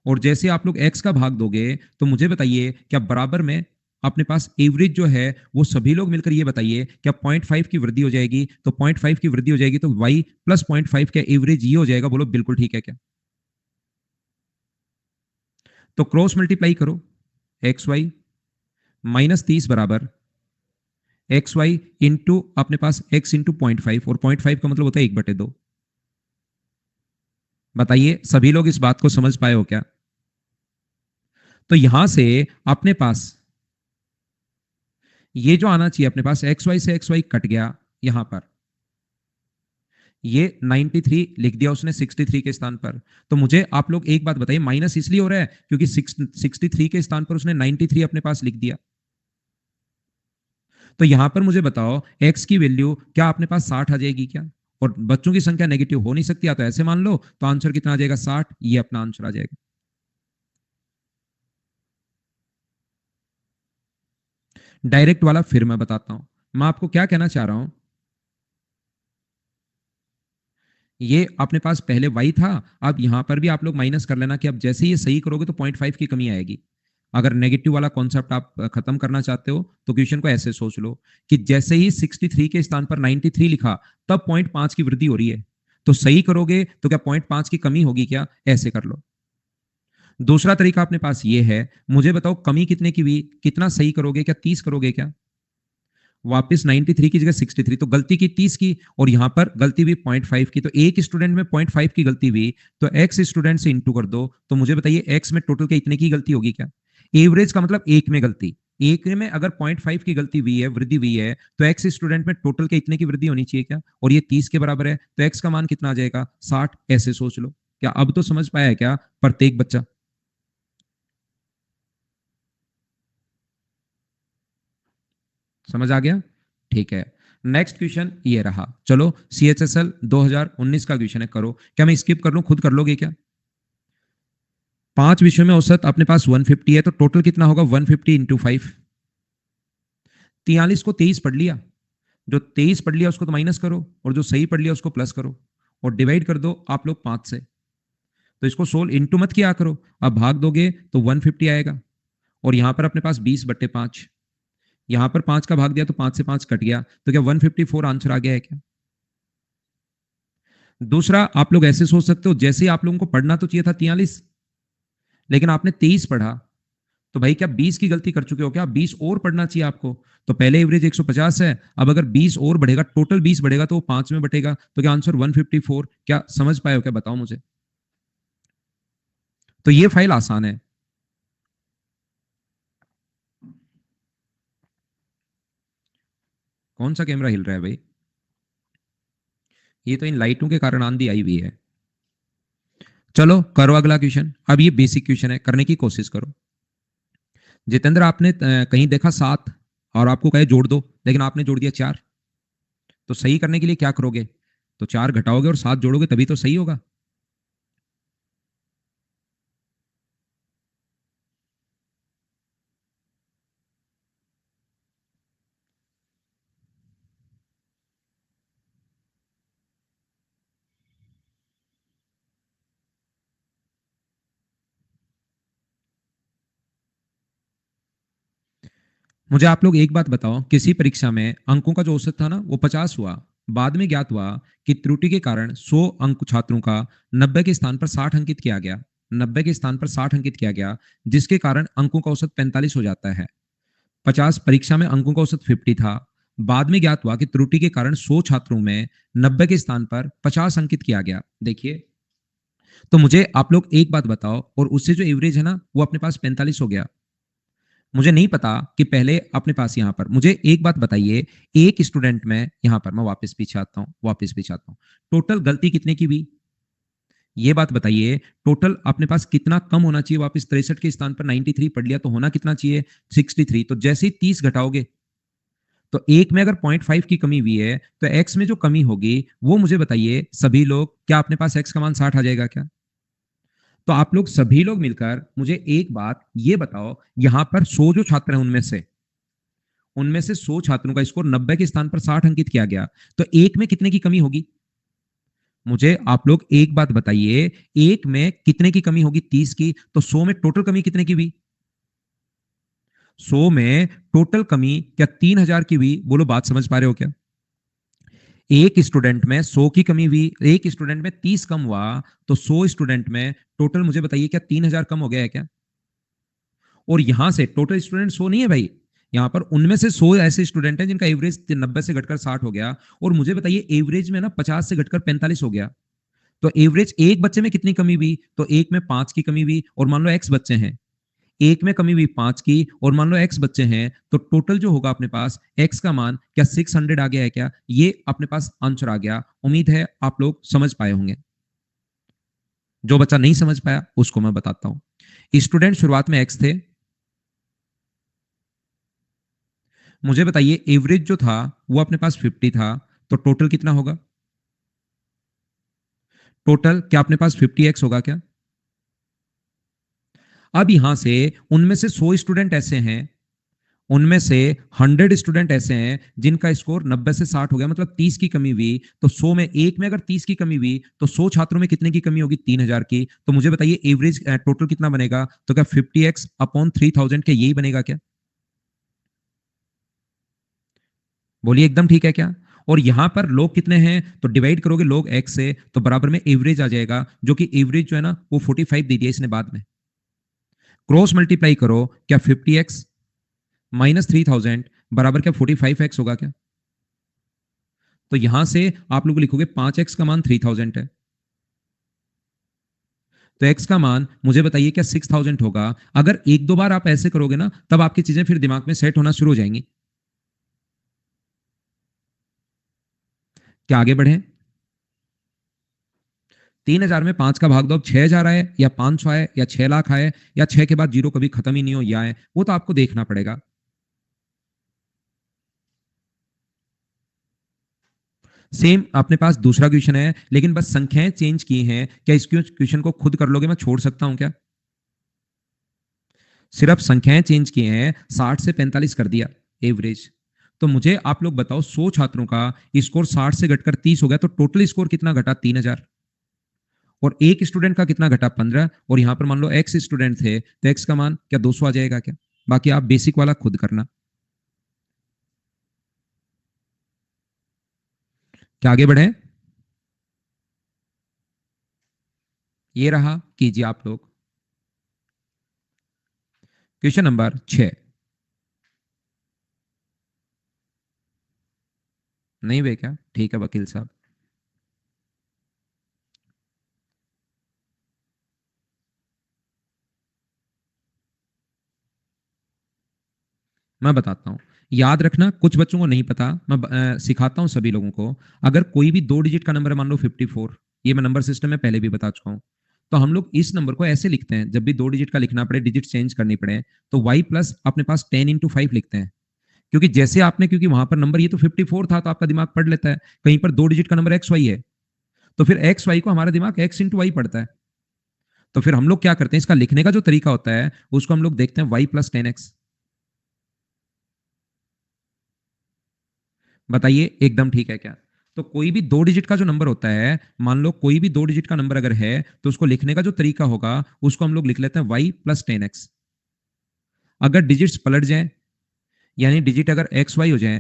और जैसे आप लोग x का भाग दोगे तो मुझे बताइए क्या बराबर में अपने पास एवरेज जो है वो सभी लोग मिलकर ये बताइए क्या 0.5 की वृद्धि हो जाएगी, तो 0.5 की वृद्धि हो जाएगी तो y प्लस 0.5 का एवरेज ये हो जाएगा, बोलो बिल्कुल ठीक है क्या? तो क्रॉस मल्टीप्लाई करो, एक्स वाई माइनस 30 बराबर एक्स वाई इंटू अपने पास एक्स इंटू 0.5, और 0.5 का मतलब होता है 1/2। बताइए सभी लोग इस बात को समझ पाए हो क्या? तो यहां से अपने पास ये जो आना चाहिए अपने पास एक्स वाई से एक्स वाई कट गया, यहां पर ये 93 लिख दिया उसने 63 के स्थान पर। तो मुझे आप लोग एक बात बताइए, माइनस इसलिए हो रहा है क्योंकि 63 के स्थान पर उसने 93 अपने पास लिख दिया। तो यहां पर मुझे बताओ x की वैल्यू क्या अपने पास 60 आ जाएगी क्या? और बच्चों की संख्या नेगेटिव हो नहीं सकती, तो ऐसे मान लो, तो आंसर कितना आ जाएगा 60, ये अपना आंसर आ जाएगा। डायरेक्ट वाला फिर मैं बताता हूं, मैं आपको क्या कहना चाह रहा हूं। ये अपने पास पहले y था, अब यहां पर भी आप लोग माइनस कर लेना कि अब जैसे ही ये सही करोगे तो 0.5 की कमी आएगी। अगर नेगेटिव वाला कॉन्सेप्ट आप खत्म करना चाहते हो तो क्वेश्चन को ऐसे सोच लो कि जैसे ही 63 के स्थान पर 93 लिखा, तब 0.5 की वृद्धि हो रही है, तो सही करोगे तो क्या 0.5 की कमी होगी क्या? ऐसे कर लो। दूसरा तरीका अपने पास ये है, मुझे बताओ कमी कितने की हुई, कितना सही करोगे, क्या 30 करोगे क्या? वापस 93 की जगह 63, तो गलती की 30 की, और यहां पर गलती हुई 0.5 की, तो एक स्टूडेंट में 0.5 की गलती हुई, तो x स्टूडेंट से इंटू कर दो, तो मुझे बताइए x में टोटल के इतने की गलती होगी क्या? एवरेज का मतलब एक में गलती, एक में अगर 0.5 की गलती हुई है, वृद्धि हुई है, तो x स्टूडेंट में टोटल के इतने की वृद्धि होनी चाहिए क्या? और ये 30 के बराबर है, तो x का मान कितना आ जाएगा? 60। ऐसे सोच लो। क्या अब तो समझ पाया है क्या प्रत्येक बच्चा? समझ आ गया? ठीक है। नेक्स्ट क्वेश्चन ये रहा, चलो CHSL 2019 का क्वेश्चन है, करो। क्या मैं स्किप कर लूं, खुद कर लोगे क्या? 5 विषयों में औसत अपने पास 150 है, तो टोटल कितना होगा? 150 इंटू 5। 43 को 23 पढ़ लिया, जो 23 पढ़ लिया उसको तो माइनस करो, और जो सही पढ़ लिया उसको प्लस करो, और डिवाइड कर दो आप लोग 5 से। तो इसको सोल्व इंटू मत किया करो, अब भाग दोगे तो 150 आएगा, और यहां पर अपने पास 20/5, यहां पर 5 का भाग दिया तो 5 से 5 कट गया, तो क्या 154 आंसर आ गया है क्या? दूसरा आप लोग ऐसे सोच सकते हो, जैसे ही आप लोगों को पढ़ना तो चाहिए था 43, लेकिन आपने 23 पढ़ा, तो भाई क्या 20 की गलती कर चुके हो क्या? 20 और पढ़ना चाहिए आपको। तो पहले एवरेज 150 है, अब अगर 20 और बढ़ेगा, टोटल 20 बढ़ेगा, तो वो 5 में बटेगा, तो क्या आंसर 154? क्या समझ पाए हो क्या? बताओ मुझे। तो ये फाइल आसान है। कौन सा कैमरा हिल रहा है भाई? ये तो इन लाइटों के कारण आंधी आई हुई है। चलो करो अगला क्वेश्चन, अब ये बेसिक क्वेश्चन है, करने की कोशिश करो। जितेंद्र आपने कहीं देखा 7, और आपको कहे जोड़ दो, लेकिन आपने जोड़ दिया 4, तो सही करने के लिए क्या करोगे? तो 4 घटाओगे और 7 जोड़ोगे, तभी तो सही होगा। मुझे आप लोग एक बात बताओ, किसी परीक्षा में अंकों का जो औसत था ना वो 50 हुआ, बाद में ज्ञात हुआ कि त्रुटि के कारण 100 अंक छात्रों का 90 के स्थान पर 60 अंकित किया गया, 90 के स्थान पर 60 अंकित किया गया, जिसके कारण अंकों का औसत 45 हो जाता है। 50 परीक्षा में अंकों का औसत 50 था, बाद में ज्ञात हुआ कि त्रुटि के कारण 100 छात्रों में 90 के स्थान पर 50 अंकित किया गया। देखिए, तो मुझे आप लोग एक बात बताओ, और उससे जो एवरेज है ना वो अपने पास 45 हो गया। मुझे नहीं पता कि पहले अपने पास यहां पर मुझे एक बात बताइए, एक स्टूडेंट में यहां पर मैं वापस पीछे आता हूं, वापस पीछे आता हूं, टोटल गलती कितने की हुई? ये बात बताइए, टोटल अपने पास कितना कम होना चाहिए? वापस 63 के स्थान पर 93 पढ़ लिया, तो होना कितना चाहिए? 63। तो जैसे ही 30 घटाओगे, तो एक में अगर 0.5 की कमी हुई है, तो एक्स में जो कमी होगी वो मुझे बताइए सभी लोग, क्या अपने पास एक्स का मान 60 आ जाएगा क्या? तो आप लोग सभी लोग मिलकर मुझे एक बात ये बताओ, यहां पर 100 जो छात्र हैं उनमें से 100 छात्रों का स्कोर 90 के स्थान पर 60 अंकित किया गया, तो एक में कितने की कमी होगी? मुझे आप लोग एक बात बताइए, एक में कितने की कमी होगी? 30 की, तो 100 में टोटल कमी कितने की हुई? 100 में टोटल कमी क्या 3000 की हुई? बोलो बात समझ पा रहे हो क्या? एक स्टूडेंट में 100 की कमी हुई, एक स्टूडेंट में 30 कम हुआ, तो 100 स्टूडेंट में टोटल मुझे बताइए क्या 3000 कम हो गया है क्या? और यहां से टोटल स्टूडेंट 100 नहीं है भाई, यहां पर उनमें से 100 ऐसे स्टूडेंट हैं जिनका एवरेज 90 से घटकर 60 हो गया। और मुझे बताइए एवरेज में ना 50 से घटकर 45 हो गया, तो एवरेज एक बच्चे में कितनी कमी हुई? तो एक में 5 की कमी हुई, और मान लो एक्स बच्चे हैं, एक में कमी हुई 5 की, और मान लो एक्स बच्चे हैं, तो टोटल जो होगा अपने पास एक्स का मान क्या 600 आ गया है क्या? ये अपने पास आंसर आ गया। उम्मीद है आप लोग समझ पाए होंगे। जो बच्चा नहीं समझ पाया उसको मैं बताता हूं। स्टूडेंट शुरुआत में एक्स थे, मुझे बताइए एवरेज जो था वो अपने पास 50 था, तो टोटल कितना होगा? टोटल क्या अपने पास 50x होगा क्या? अब यहां से उनमें से 100 स्टूडेंट ऐसे हैं, उनमें से 100 स्टूडेंट ऐसे हैं जिनका स्कोर 90 से 60 हो गया, मतलब 30 की कमी हुई। तो 100 में एक में अगर 30 की कमी हुई तो 100 छात्रों में कितने की कमी होगी? 3000 की। तो मुझे बताइए एवरेज टोटल कितना बनेगा? तो क्या 50x अपॉन 3000 के यही बनेगा क्या? बोलिए एकदम ठीक है क्या? और यहां पर लोग कितने हैं? तो डिवाइड करोगे लोग x से, तो बराबर में एवरेज आ जाएगा, जो कि एवरेज जो है ना वो 45 दे दिया इसने बाद में। क्रॉस मल्टीप्लाई करो, क्या 50x माइनस 3000 बराबर क्या 45x होगा क्या? तो यहां से आप लोग लिखोगे 5x का मान 3000 है, तो x का मान मुझे बताइए क्या 6000 होगा? अगर एक दो बार आप ऐसे करोगे ना, तब आपकी चीजें फिर दिमाग में सेट होना शुरू हो जाएंगी। क्या आगे बढ़े? 3000 में 5 का भाग दो, अब 6000 आए या 500 आए या 6 लाख आए या 6 के बाद जीरो कभी खत्म ही नहीं हो या आए, वो तो आपको देखना पड़ेगा। सेम अपने पास दूसरा क्वेश्चन है, लेकिन बस संख्याएं चेंज की हैं। क्या इस क्वेश्चन को खुद कर लोगे? मैं छोड़ सकता हूं क्या? सिर्फ संख्याएं चेंज की हैं, 60 से 45 कर दिया एवरेज। तो मुझे आप लोग बताओ 100 छात्रों का स्कोर 60 से घटकर 30 हो गया, तो टोटल स्कोर कितना घटा? 3000। और एक स्टूडेंट का कितना घटा? 15। और यहां पर मान लो एक्स स्टूडेंट थे, तो एक्स का मान क्या 200 आ जाएगा क्या? बाकी आप बेसिक वाला खुद करना। क्या आगे बढ़े? ये रहा, कीजिए आप लोग। Question number 6। नहीं वे क्या? ठीक है वकील साहब। मैं बताता हूं, याद रखना, कुछ बच्चों को नहीं पता, मैं सिखाता हूं सभी लोगों को। अगर कोई भी दो डिजिट का नंबर है, मान लो 54, ये मैं नंबर सिस्टम में पहले भी बता चुका हूं, तो हम लोग इस नंबर को ऐसे लिखते हैं, जब भी दो डिजिट का लिखना पड़े, डिजिट चेंज करनी पड़े, तो y प्लस अपने पास 10 into 5 लिखते हैं। क्योंकि जैसे आपने, क्योंकि वहां पर नंबर ये तो 54 था, तो आपका दिमाग पढ़ लेता है, कहीं पर दो डिजिट का नंबर एक्स वाई है, तो फिर एक्स वाई को हमारा दिमाग एक्स इंटू वाई पढ़ता है। तो फिर हम लोग क्या करते हैं, इसका लिखने का जो तरीका होता है उसको हम लोग देखते हैं y+10x। बताइए एकदम ठीक है क्या? तो कोई भी दो डिजिट का जो नंबर होता है, मान लो कोई भी दो डिजिट का नंबर अगर है, तो उसको लिखने का जो तरीका होगा उसको हम लोग लिख लेते हैं y+10x। अगर डिजिट्स पलट जाए, यानी डिजिट अगर एक्स वाई हो जाए,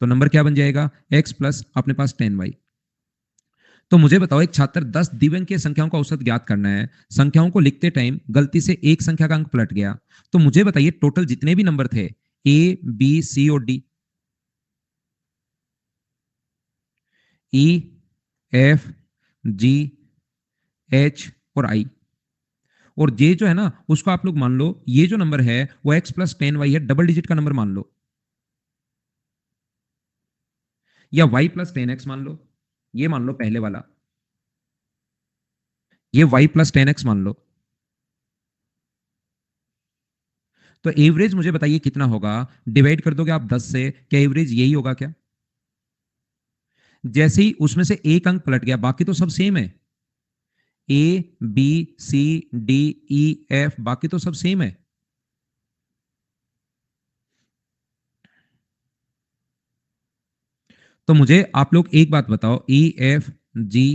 तो नंबर क्या बन जाएगा? x प्लस अपने पास 10y। तो मुझे बताओ, एक छात्र 10 द्विअंकीय संख्याओं का औसत ज्ञात करना है, संख्याओं को लिखते टाइम गलती से एक संख्या का अंक पलट गया, तो मुझे बताइए टोटल जितने भी नंबर थे ए बी सी और D, E F G H और आई, और जे जो है ना उसको आप लोग मान लो ये जो नंबर है वो x+10y है, डबल डिजिट का नंबर मान लो, या y+10x मान लो, ये मान लो पहले वाला, ये y+10x मान लो। तो एवरेज मुझे बताइए कितना होगा? डिवाइड कर दोगे आप 10 से, क्या एवरेज यही होगा क्या? जैसे ही उसमें से एक अंक पलट गया, बाकी तो सब सेम है, A B C D E F, बाकी तो सब सेम है। तो मुझे आप लोग एक बात बताओ, E F G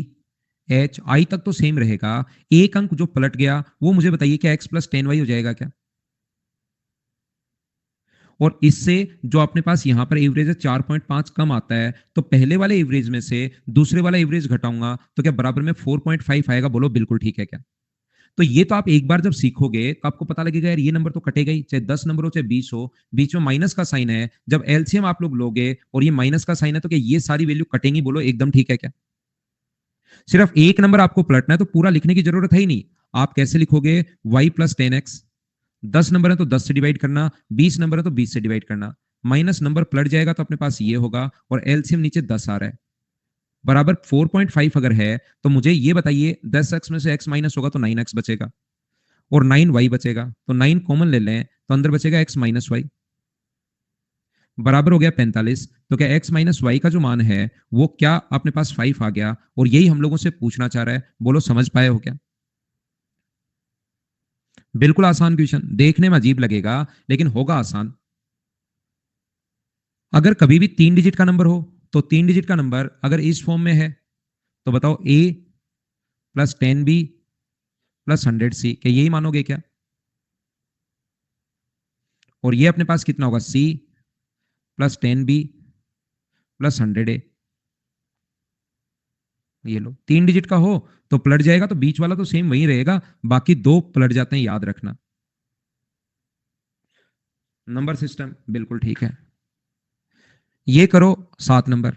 H I तक तो सेम रहेगा, एक अंक जो पलट गया वो मुझे बताइए क्या x+10y हो जाएगा क्या? और इससे जो अपने पास यहाँ पर एवरेज है 4.5 कम आता है, तो पहले वाले एवरेज में से दूसरे वाला एवरेज घटाऊंगा तो क्या बराबर में 4.5 आएगा? बोलो बिल्कुल ठीक है क्या? तो ये तो आप एक बार जब सीखोगे तो आपको पता लगेगा यार ये नंबर तो कटेगा ही, चाहे 10 नंबर हो चाहे 20 हो, बीच में माइनस का साइन है। जब एलसीएम आप लोग लोगे और ये माइनस का साइन है तो क्या ये सारी वैल्यू कटेंगी? बोलो एकदम ठीक है क्या? सिर्फ एक नंबर आपको पलटना है तो पूरा लिखने की जरूरत है ही नहीं। आप कैसे लिखोगे? y प्लस 10x, 10 नंबर है तो 10 से डिवाइड करना, 20 नंबर है तो 20 से डिवाइड करना, माइनस नंबर पलट जाएगा तो अपने पास ये होगा और एलसीएम नीचे 10 आ रहा है बराबर 4.5 अगर है तो मुझे ये बताइए 10x में से x माइनस होगा तो 9x बचेगा और 9y बचेगा, तो 9 कॉमन ले लें तो अंदर बचेगा x माइनस वाई बराबर हो गया 45। तो क्या x माइनस वाई का जो मान है वो क्या अपने पास 5 आ गया? और यही हम लोगों से पूछना चाह रहा है, बोलो समझ पाए हो क्या? बिल्कुल आसान क्वेश्चन, देखने में अजीब लगेगा लेकिन होगा आसान। अगर कभी भी 3 डिजिट का नंबर हो तो 3 डिजिट का नंबर अगर इस फॉर्म में है तो बताओ a plus 10b plus 100c, क्या यही मानोगे क्या? और ये अपने पास कितना होगा? c plus 10b plus 100a। ये लो 3 डिजिट का हो तो पलट जाएगा तो बीच वाला तो सेम वही रहेगा, बाकी दो पलट जाते हैं, याद रखना। नंबर सिस्टम बिल्कुल ठीक है। ये करो 7 नंबर।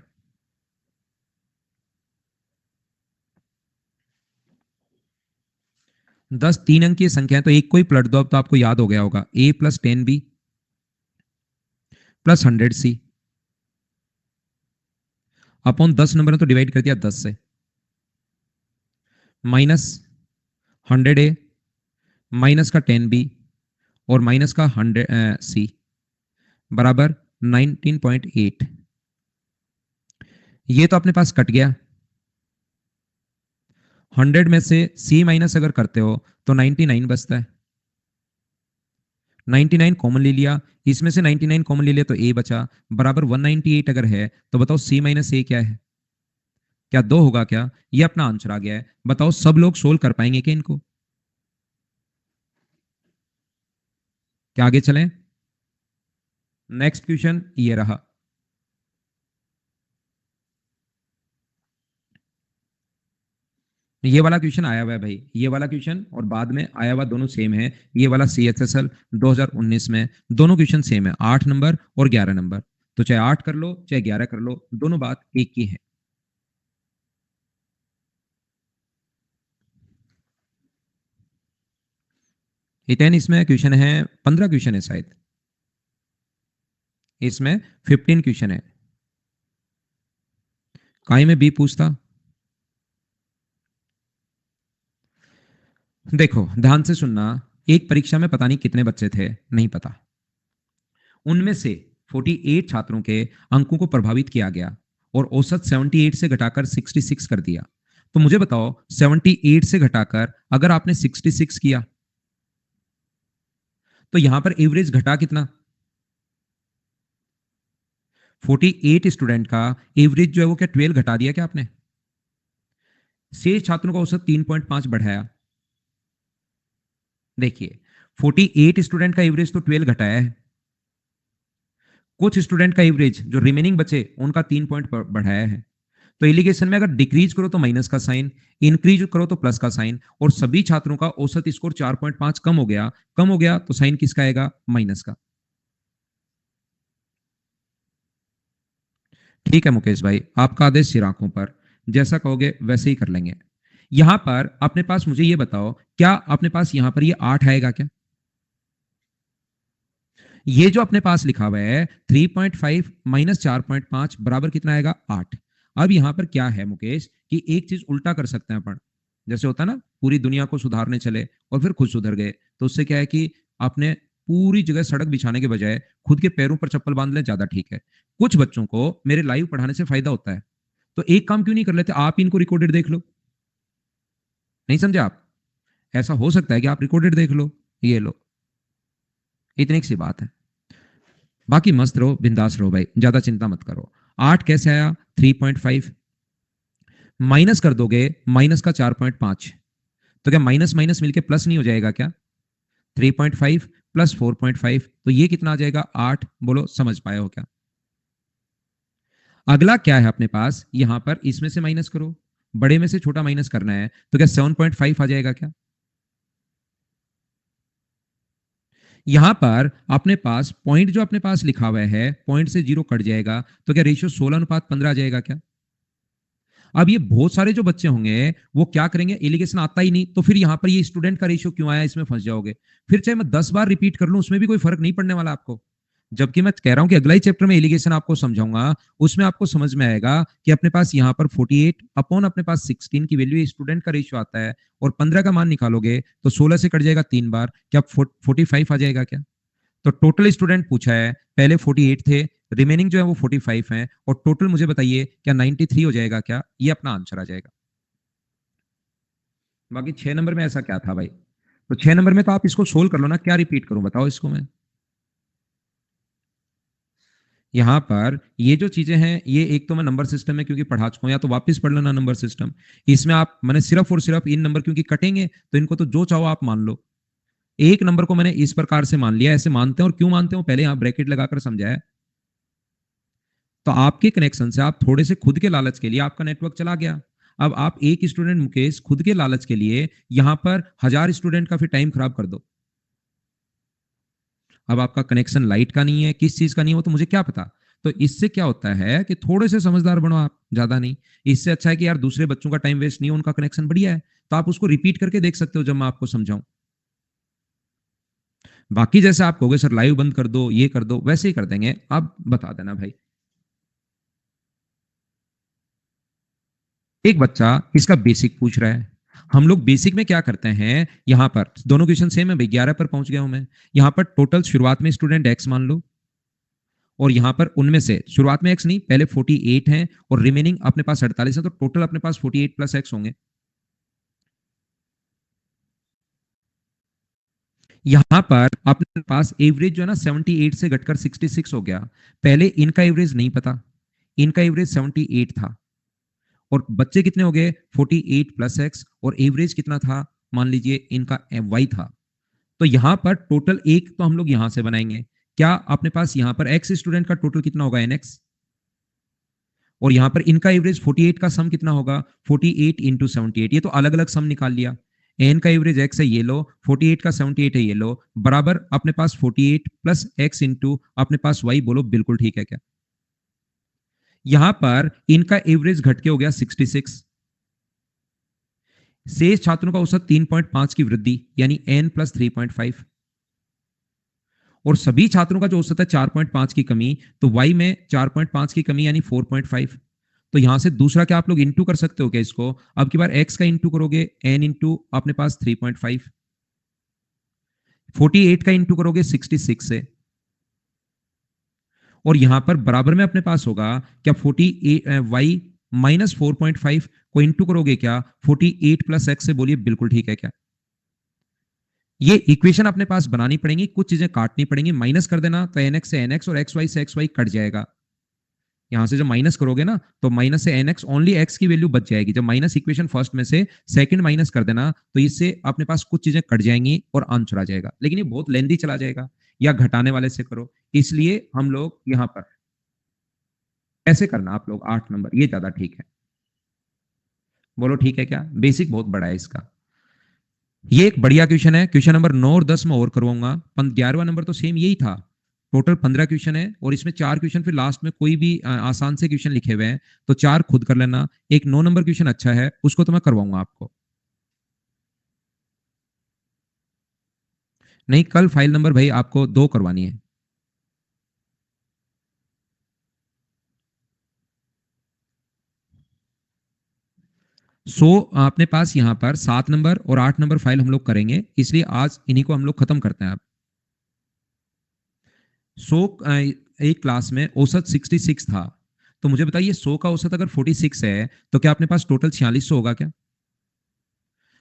10 3 अंक की संख्या है तो एक को ही पलट दो, अब तो आपको याद हो गया होगा, a plus 10b plus 100c upon 10 number है तो डिवाइड कर दिया 10 से, माइनस 100a माइनस का 10b और माइनस का 100c बराबर 19.8। ये तो अपने पास कट गया, 100 में से c माइनस अगर करते हो तो 99 बचता है, 99 कॉमन ले लिया, इसमें से 99 कॉमन ले लिया तो a बचा बराबर 198। अगर है तो बताओ c माइनस a क्या है? क्या 2 होगा क्या? ये अपना आंसर आ गया है। बताओ सब लोग सोल्व कर पाएंगे क्या इनको? क्या आगे चलें? नेक्स्ट क्वेश्चन ये रहा। ये वाला क्वेश्चन आया हुआ है भाई, ये वाला क्वेश्चन और बाद में आया हुआ दोनों सेम है। ये वाला CHSL 2019 में दोनों क्वेश्चन सेम है, 8 नंबर और 11 नंबर। तो चाहे 8 कर लो चाहे 11 कर लो, दोनों बात एक ही है। हितेन इसमें क्वेश्चन है 15 क्वेश्चन है शायद, इसमें 15 क्वेश्चन है। काई में बी पूछता। देखो ध्यान से सुनना, एक परीक्षा में पता नहीं कितने बच्चे थे, नहीं पता, उनमें से 48 छात्रों के अंकों को प्रभावित किया गया और औसत 78 से घटाकर 66 कर दिया। तो मुझे बताओ 78 से घटाकर अगर आपने 66 किया तो यहां पर एवरेज घटा कितना? 48 स्टूडेंट का एवरेज जो है वो क्या 12 घटा दिया क्या आपने? शेष छात्रों का औसत 3.5 बढ़ाया। देखिए 48 स्टूडेंट का एवरेज तो 12 घटाया है, कुछ स्टूडेंट का एवरेज जो रिमेनिंग बचे उनका 3 पॉइंट बढ़ाया है। तो एलिगेशन में अगर डिक्रीज करो तो माइनस का साइन, इंक्रीज करो तो प्लस का साइन, और सभी छात्रों का औसत स्कोर 4.5 कम हो गया, कम हो गया तो साइन किसका आएगा? माइनस का। ठीक है मुकेश भाई, आपका आदेश सिर आंखों पर, जैसा कहोगे वैसे ही कर लेंगे। यहां पर अपने पास मुझे ये बताओ, क्या अपने पास यहां पर ये 8 आएगा क्या? ये जो अपने पास लिखा हुआ है 3.5 माइनस 4.5 बराबर कितना आएगा? 8। अब यहां पर क्या है मुकेश कि एक चीज उल्टा कर सकते हैं अपन, जैसे होता है ना पूरी दुनिया को सुधारने चले और फिर खुद सुधर गए, तो उससे क्या है कि आपने पूरी जगह सड़क बिछाने के बजाय खुद के पैरों पर चप्पल बांध लें, ज्यादा ठीक है। कुछ बच्चों को मेरे लाइव पढ़ाने से फायदा होता है, तो एक काम क्यों नहीं कर लेते, आप इनको रिकॉर्डेड देख लो। नहीं समझे आप? ऐसा हो सकता है कि आप रिकॉर्डेड देख लो, ये लो, इतनी सी बात है। बाकी मस्त रहो, बिंदास रहो भाई, ज्यादा चिंता मत करो। 8 कैसे आया? 3.5 माइनस कर दोगे माइनस का 4.5, तो क्या माइनस माइनस मिलके प्लस नहीं हो जाएगा क्या? 3.5 प्लस 4.5, तो ये कितना आ जाएगा 8। बोलो समझ पाए हो क्या? अगला क्या है अपने पास, यहां पर इसमें से माइनस करो, बड़े में से छोटा माइनस करना है, तो क्या 7.5 आ जाएगा क्या? यहां पर अपने पास पॉइंट जो अपने पास लिखा हुआ है, पॉइंट से जीरो कट जाएगा, तो क्या रेशियो 16:15 आ जाएगा क्या? अब ये बहुत सारे जो बच्चे होंगे वो क्या करेंगे, एलिगेशन आता ही नहीं, तो फिर यहां पर ये स्टूडेंट का रेशियो क्यों आया, इसमें फंस जाओगे। फिर चाहे मैं 10 बार रिपीट कर लूं उसमें भी कोई फर्क नहीं पड़ने वाला आपको। जबकि मैं कह रहा हूं कि अगला ही चैप्टर में एलिगेशन आपको समझाऊंगा, उसमें आपको समझ में आएगा कि अपने पास यहाँ पर 48 अपॉन अपने पास 16 की वैल्यू स्टूडेंट का रेशियो आता है, और 15 का मान निकालोगे तो 16 से कट जाएगा 3 बार, क्या 45 आ जाएगा क्या? तो टोटल स्टूडेंट पूछा है, पहले 48 थे, रिमेनिंग जो है वो 45 हैं, और टोटल मुझे बताइए क्या 93 हो जाएगा क्या? ये अपना आंसर आ जाएगा। बाकी 6 नंबर में ऐसा क्या था भाई? तो 6 नंबर में तो आप इसको सोल्व कर लो ना, क्या रिपीट करूं बताओ इसको मैं। यहां पर ये जो चीजें हैं, ये एक तो मैं नंबर सिस्टम में क्योंकि पढ़ा चुका हूं, या तो वापस पढ़ लेना नंबर सिस्टम। इसमें आप मैंने सिर्फ और सिर्फ इन नंबर क्योंकि कटेंगे, तो इनको तो जो चाहो आप मान लो। एक नंबर को मैंने इस प्रकार से मान लिया, ऐसे मानते हैं, और क्यों मानते हो पहले यहां ब्रैकेट लगाकर समझाया। तो आपके कनेक्शन से आप थोड़े से खुद के लालच के लिए आपका नेटवर्क चला गया। अब आप एक स्टूडेंट मुकेश खुद के लालच के लिए यहां पर 1000 स्टूडेंट का फिर टाइम खराब कर दो। अब आपका कनेक्शन लाइट का नहीं है, किस चीज का नहीं है, वो तो मुझे क्या पता। तो इससे क्या होता है कि थोड़े से समझदार बनो आप, ज्यादा नहीं। इससे अच्छा है कि यार दूसरे बच्चों का टाइम वेस्ट नहीं है, उनका कनेक्शन बढ़िया है, तो आप उसको रिपीट करके देख सकते हो जब मैं आपको समझाऊं। बाकी जैसे आप कहोगे सर लाइव बंद कर दो, ये कर दो, वैसे ही कर देंगे, आप बता देना भाई। एक बच्चा इसका बेसिक पूछ रहा है। हम लोग बेसिक में क्या करते हैं, यहां पर दोनों क्वेश्चन सेम है भाई, 11 पर पहुंच गया हूं मैं। यहां पर टोटल शुरुआत में स्टूडेंट एक्स मान लो, और यहां पर उनमें से शुरुआत में एक्स नहीं, पहले 48 हैं और रिमेनिंग अपने पास 48 है, तो टोटल अपने पास 48 प्लस एक्स होंगे। यहां पर अपने पास एवरेज जो है ना 78 से घटकर 66 हो गया। पहले इनका एवरेज नहीं पता, इनका एवरेज 78 था, और बच्चे कितने हो गए 48 प्लस एक्स, और एवरेज कितना था, मान लीजिए इनका वाई था। तो यहां पर टोटल एक तो हम लोग यहां से बनाएंगे, क्या अपने पास यहां पर एक्स स्टूडेंट का टोटल कितना होगा, एन एक्स, और यहां पर इनका एवरेज 48 का सम कितना होगा, 48 इंटू 78, ये तो अलग अलग सम निकाल लिया। एन का एवरेज एक्स है ये लो, 48 का 78 है ये लो, बराबर अपने पास 48 प्लस एक्स इंटू अपने पास वाई, बोलो बिल्कुल ठीक है क्या? यहां पर इनका एवरेज घट के हो गया 66, शेष छात्रों का औसत 3.5 की वृद्धि यानी एन प्लस 3.5, और सभी छात्रों का जो औसत है 4.5 की कमी, तो वाई में 4.5 की कमी यानी 4.5। तो यहां से दूसरा क्या आप लोग इंटू कर सकते हो क्या इसको, अब की बार एक्स का इंटू करोगे एन इंटू अपने पास 3.5, 48 का इंटू करोगे 66 से, और यहां पर बराबर में अपने पास होगा क्या 48 वाई माइनस 4.5 को इंटू करोगे क्या 48 प्लस एक्स से, बोलिए बिल्कुल ठीक है क्या? ये इक्वेशन अपने पास बनानी पड़ेगी, कुछ चीजें काटनी पड़ेंगी, माइनस कर देना तो एन एक्स से एन एक्स और एक्स वाई से एक्स वाई कट जाएगा। यहां से जब माइनस करोगे ना तो माइनस से एन एक्स ओनली एक्स की वैल्यू बच जाएगी, जब माइनस इक्वेशन फर्स्ट में से सेकंड माइनस कर देना तो इससे अपने पास कुछ चीजें कट जाएंगी और आंसर आ जाएगा, लेकिन ये बहुत लेंदी चला जाएगा, या घटाने वाले से करो। इसलिए हम लोग यहां पर ऐसे करना, आप लोग 8 नंबर ये ज्यादा ठीक है। बोलो ठीक है क्या? बेसिक बहुत बड़ा है इसका। ये एक बढ़िया क्वेश्चन है, क्वेश्चन नंबर 9 और 10 में और करवाऊंगा, 11वां नंबर तो सेम यही था। टोटल 15 क्वेश्चन है, और इसमें 4 क्वेश्चन फिर लास्ट में कोई भी आसान से क्वेश्चन लिखे हुए हैं, तो 4 खुद कर लेना। एक 9 नंबर क्वेश्चन अच्छा है, उसको तो मैं करवाऊंगा आपको। नहीं, कल फाइल नंबर भाई आपको 2 करवानी है। अपने पास यहाँ पर 7 नंबर और 8 नंबर फाइल हम लोग करेंगे, इसलिए आज इन्हीं को हम लोग खत्म करते हैं। आप सो एक क्लास में औसत 66 था, तो मुझे बताइए 100 का औसत अगर 46 है तो क्या अपने पास टोटल 4600 होगा क्या?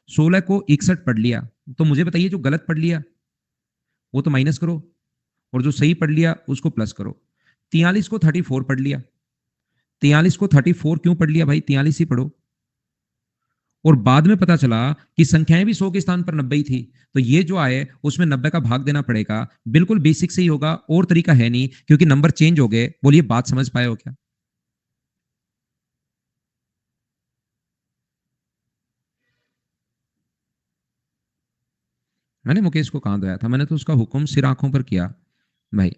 16 को 61 पढ़ लिया, तो मुझे बताइए जो गलत पढ़ लिया वो तो माइनस करो, और जो सही पढ़ लिया उसको प्लस करो। 43 को 34 पढ़ लिया, 43 को 34 क्यों पढ़ लिया भाई, 43 ही पढ़ो। और बाद में पता चला कि संख्याएं भी 100 के स्थान पर 90 ही थी, तो ये जो आए उसमें 90 का भाग देना पड़ेगा। बिल्कुल बेसिक से ही होगा, और तरीका है नहीं, क्योंकि नंबर चेंज हो गए। बोलिए बात समझ पाए हो क्या? मैंने मुकेश को कहां दिया था? मैंने तो उसका हुक्म सिर आंखों पर किया भाई।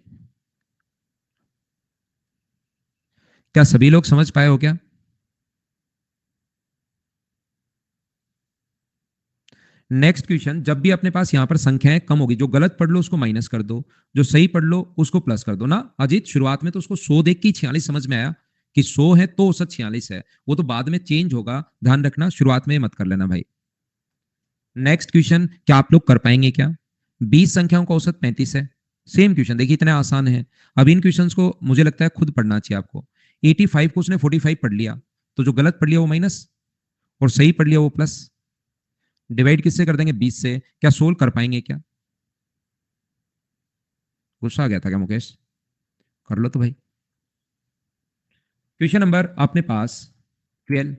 क्या सभी लोग समझ पाए हो क्या? नेक्स्ट क्वेश्चन, जब भी अपने पास यहां पर संख्याएं कम होगी, जो गलत पढ़ लो उसको माइनस कर दो, जो सही पढ़ लो उसको प्लस कर दो ना। अजीत, शुरुआत में तो उसको 100 देख के 46 समझ में आया कि 100 है तो औसत 46 है, वो तो बाद में चेंज होगा, ध्यान रखना, शुरुआत में मत कर लेना भाई। नेक्स्ट क्वेश्चन, क्या आप लोग कर पाएंगे क्या? 20 संख्याओं का औसत 35 है। सेम क्वेश्चन देखिए, इतने आसान है। अब इन क्वेश्चंस को मुझे लगता है खुद पढ़ना चाहिए आपको। 85 को उसने 45 पढ़ लिया, तो जो गलत पढ़ लिया वो माइनस, और सही पढ़ लिया वो प्लस। डिवाइड किससे कर देंगे? 20 से। क्या सोल्व कर पाएंगे क्या? गुस्सा आ गया था क्या मुकेश? कर लो तो भाई। क्वेश्चन नंबर अपने पास 12।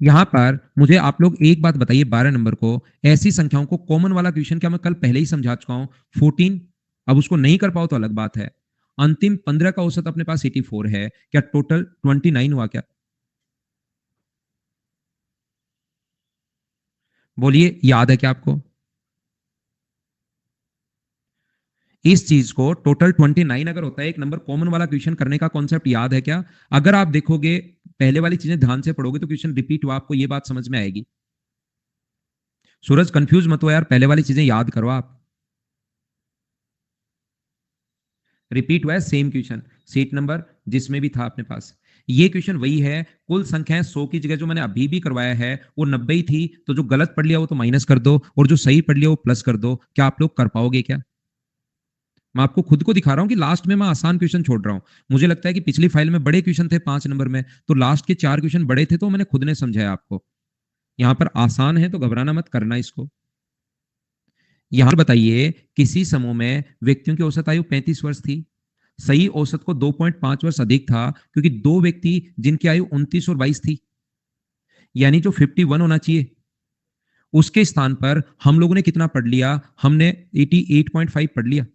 यहां पर मुझे आप लोग एक बात बताइए, 12 नंबर को, ऐसी संख्याओं को कॉमन वाला क्वेश्चन क्या मैं कल पहले ही समझा चुका हूं? 14। अब उसको नहीं कर पाओ तो अलग बात है। अंतिम 15 का औसत अपने पास 84 है, क्या टोटल 29 हुआ क्या? बोलिए, याद है क्या आपको? इस चीज को टोटल 29 अगर होता है, एक नंबर कॉमन वाला क्वेश्चन करने का कॉन्सेप्ट याद है क्या? अगर आप देखोगे, पहले वाली चीजें ध्यान से पढ़ोगे तो क्वेश्चन रिपीट हुआ, आपको ये बात समझ में आएगी। सूरज कंफ्यूज मत हो यार, पहले वाली चीजें याद करो आप। रिपीट हुआ है सेम क्वेश्चन, सीट नंबर जिसमें भी था अपने पास। ये क्वेश्चन वही है। कुल संख्याएं 100 की जगह जो मैंने अभी भी करवाया है वो 90 ही थी, तो जो गलत पढ़ लिया वो तो माइनस कर दो, और जो सही पढ़ लिया वो प्लस कर दो। क्या आप लोग कर पाओगे क्या? मैं आपको खुद को दिखा रहा हूं कि लास्ट में मैं आसान क्वेश्चन छोड़ रहा हूं। मुझे लगता है कि पिछली फाइल में बड़े क्वेश्चन थे 5 नंबर में, तो लास्ट के 4 क्वेश्चन बड़े थे, तो मैंने खुद ने समझाया आपको। यहां पर आसान है तो घबराना मत, करना इसको। यहां बताइए, किसी समूह में व्यक्तियों की औसत आयु 35 वर्ष थी। सही औसत को 2.5 वर्ष अधिक था, क्योंकि दो व्यक्ति जिनकी आयु 29 और 22 थी, यानी जो 51 होना चाहिए, उसके स्थान पर हम लोगों ने कितना पढ़ लिया? हमने 88.5 पढ़ लिया।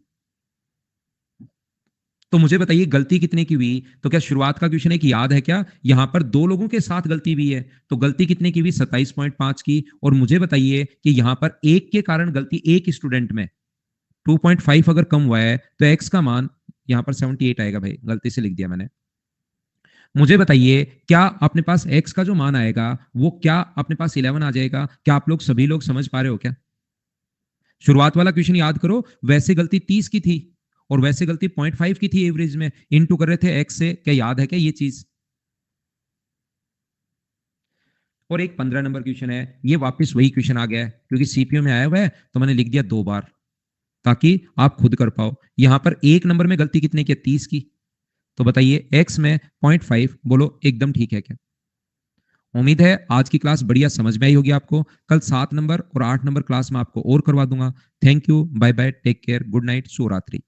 तो मुझे बताइए गलती कितने की हुई? तो क्या शुरुआत का क्वेश्चन एक याद है क्या? यहां पर दो लोगों के साथ गलती हुई है, तो गलती कितने की हुई? 27.5 की। और मुझे बताइए कि यहां पर एक के कारण गलती, एक स्टूडेंट में 2.5 अगर कम हुआ है, तो एक्स का मान यहां पर 78 आएगा भाई, गलती से लिख दिया मैंने। मुझे बताइए, क्या अपने पास x का जो मान आएगा वो क्या अपने पास 11 आ जाएगा? क्या आप लोग सभी लोग समझ पा रहे हो क्या? शुरुआत वाला क्वेश्चन याद करो, वैसे गलती 30 की थी और वैसे गलती 0.5 की थी, एवरेज में इनटू कर रहे थे x से। क्या याद है क्या ये चीज? और एक 15 नंबर क्वेश्चन है, ये वापस वही क्वेश्चन आ गया है, क्योंकि सीपीयू में आया हुआ है तो मैंने लिख दिया 2 बार, ताकि आप खुद कर पाओ। यहां पर एक नंबर में गलती कितने की? 30 की। तो बताइए x में 0.5, बोलो एकदम ठीक है क्या? उम्मीद है आज की क्लास बढ़िया समझ में आई होगी आपको। कल 7 नंबर और 8 नंबर क्लास में आपको और करवा दूंगा। Thank you, bye bye, take care, good night, शुभ रात्रि।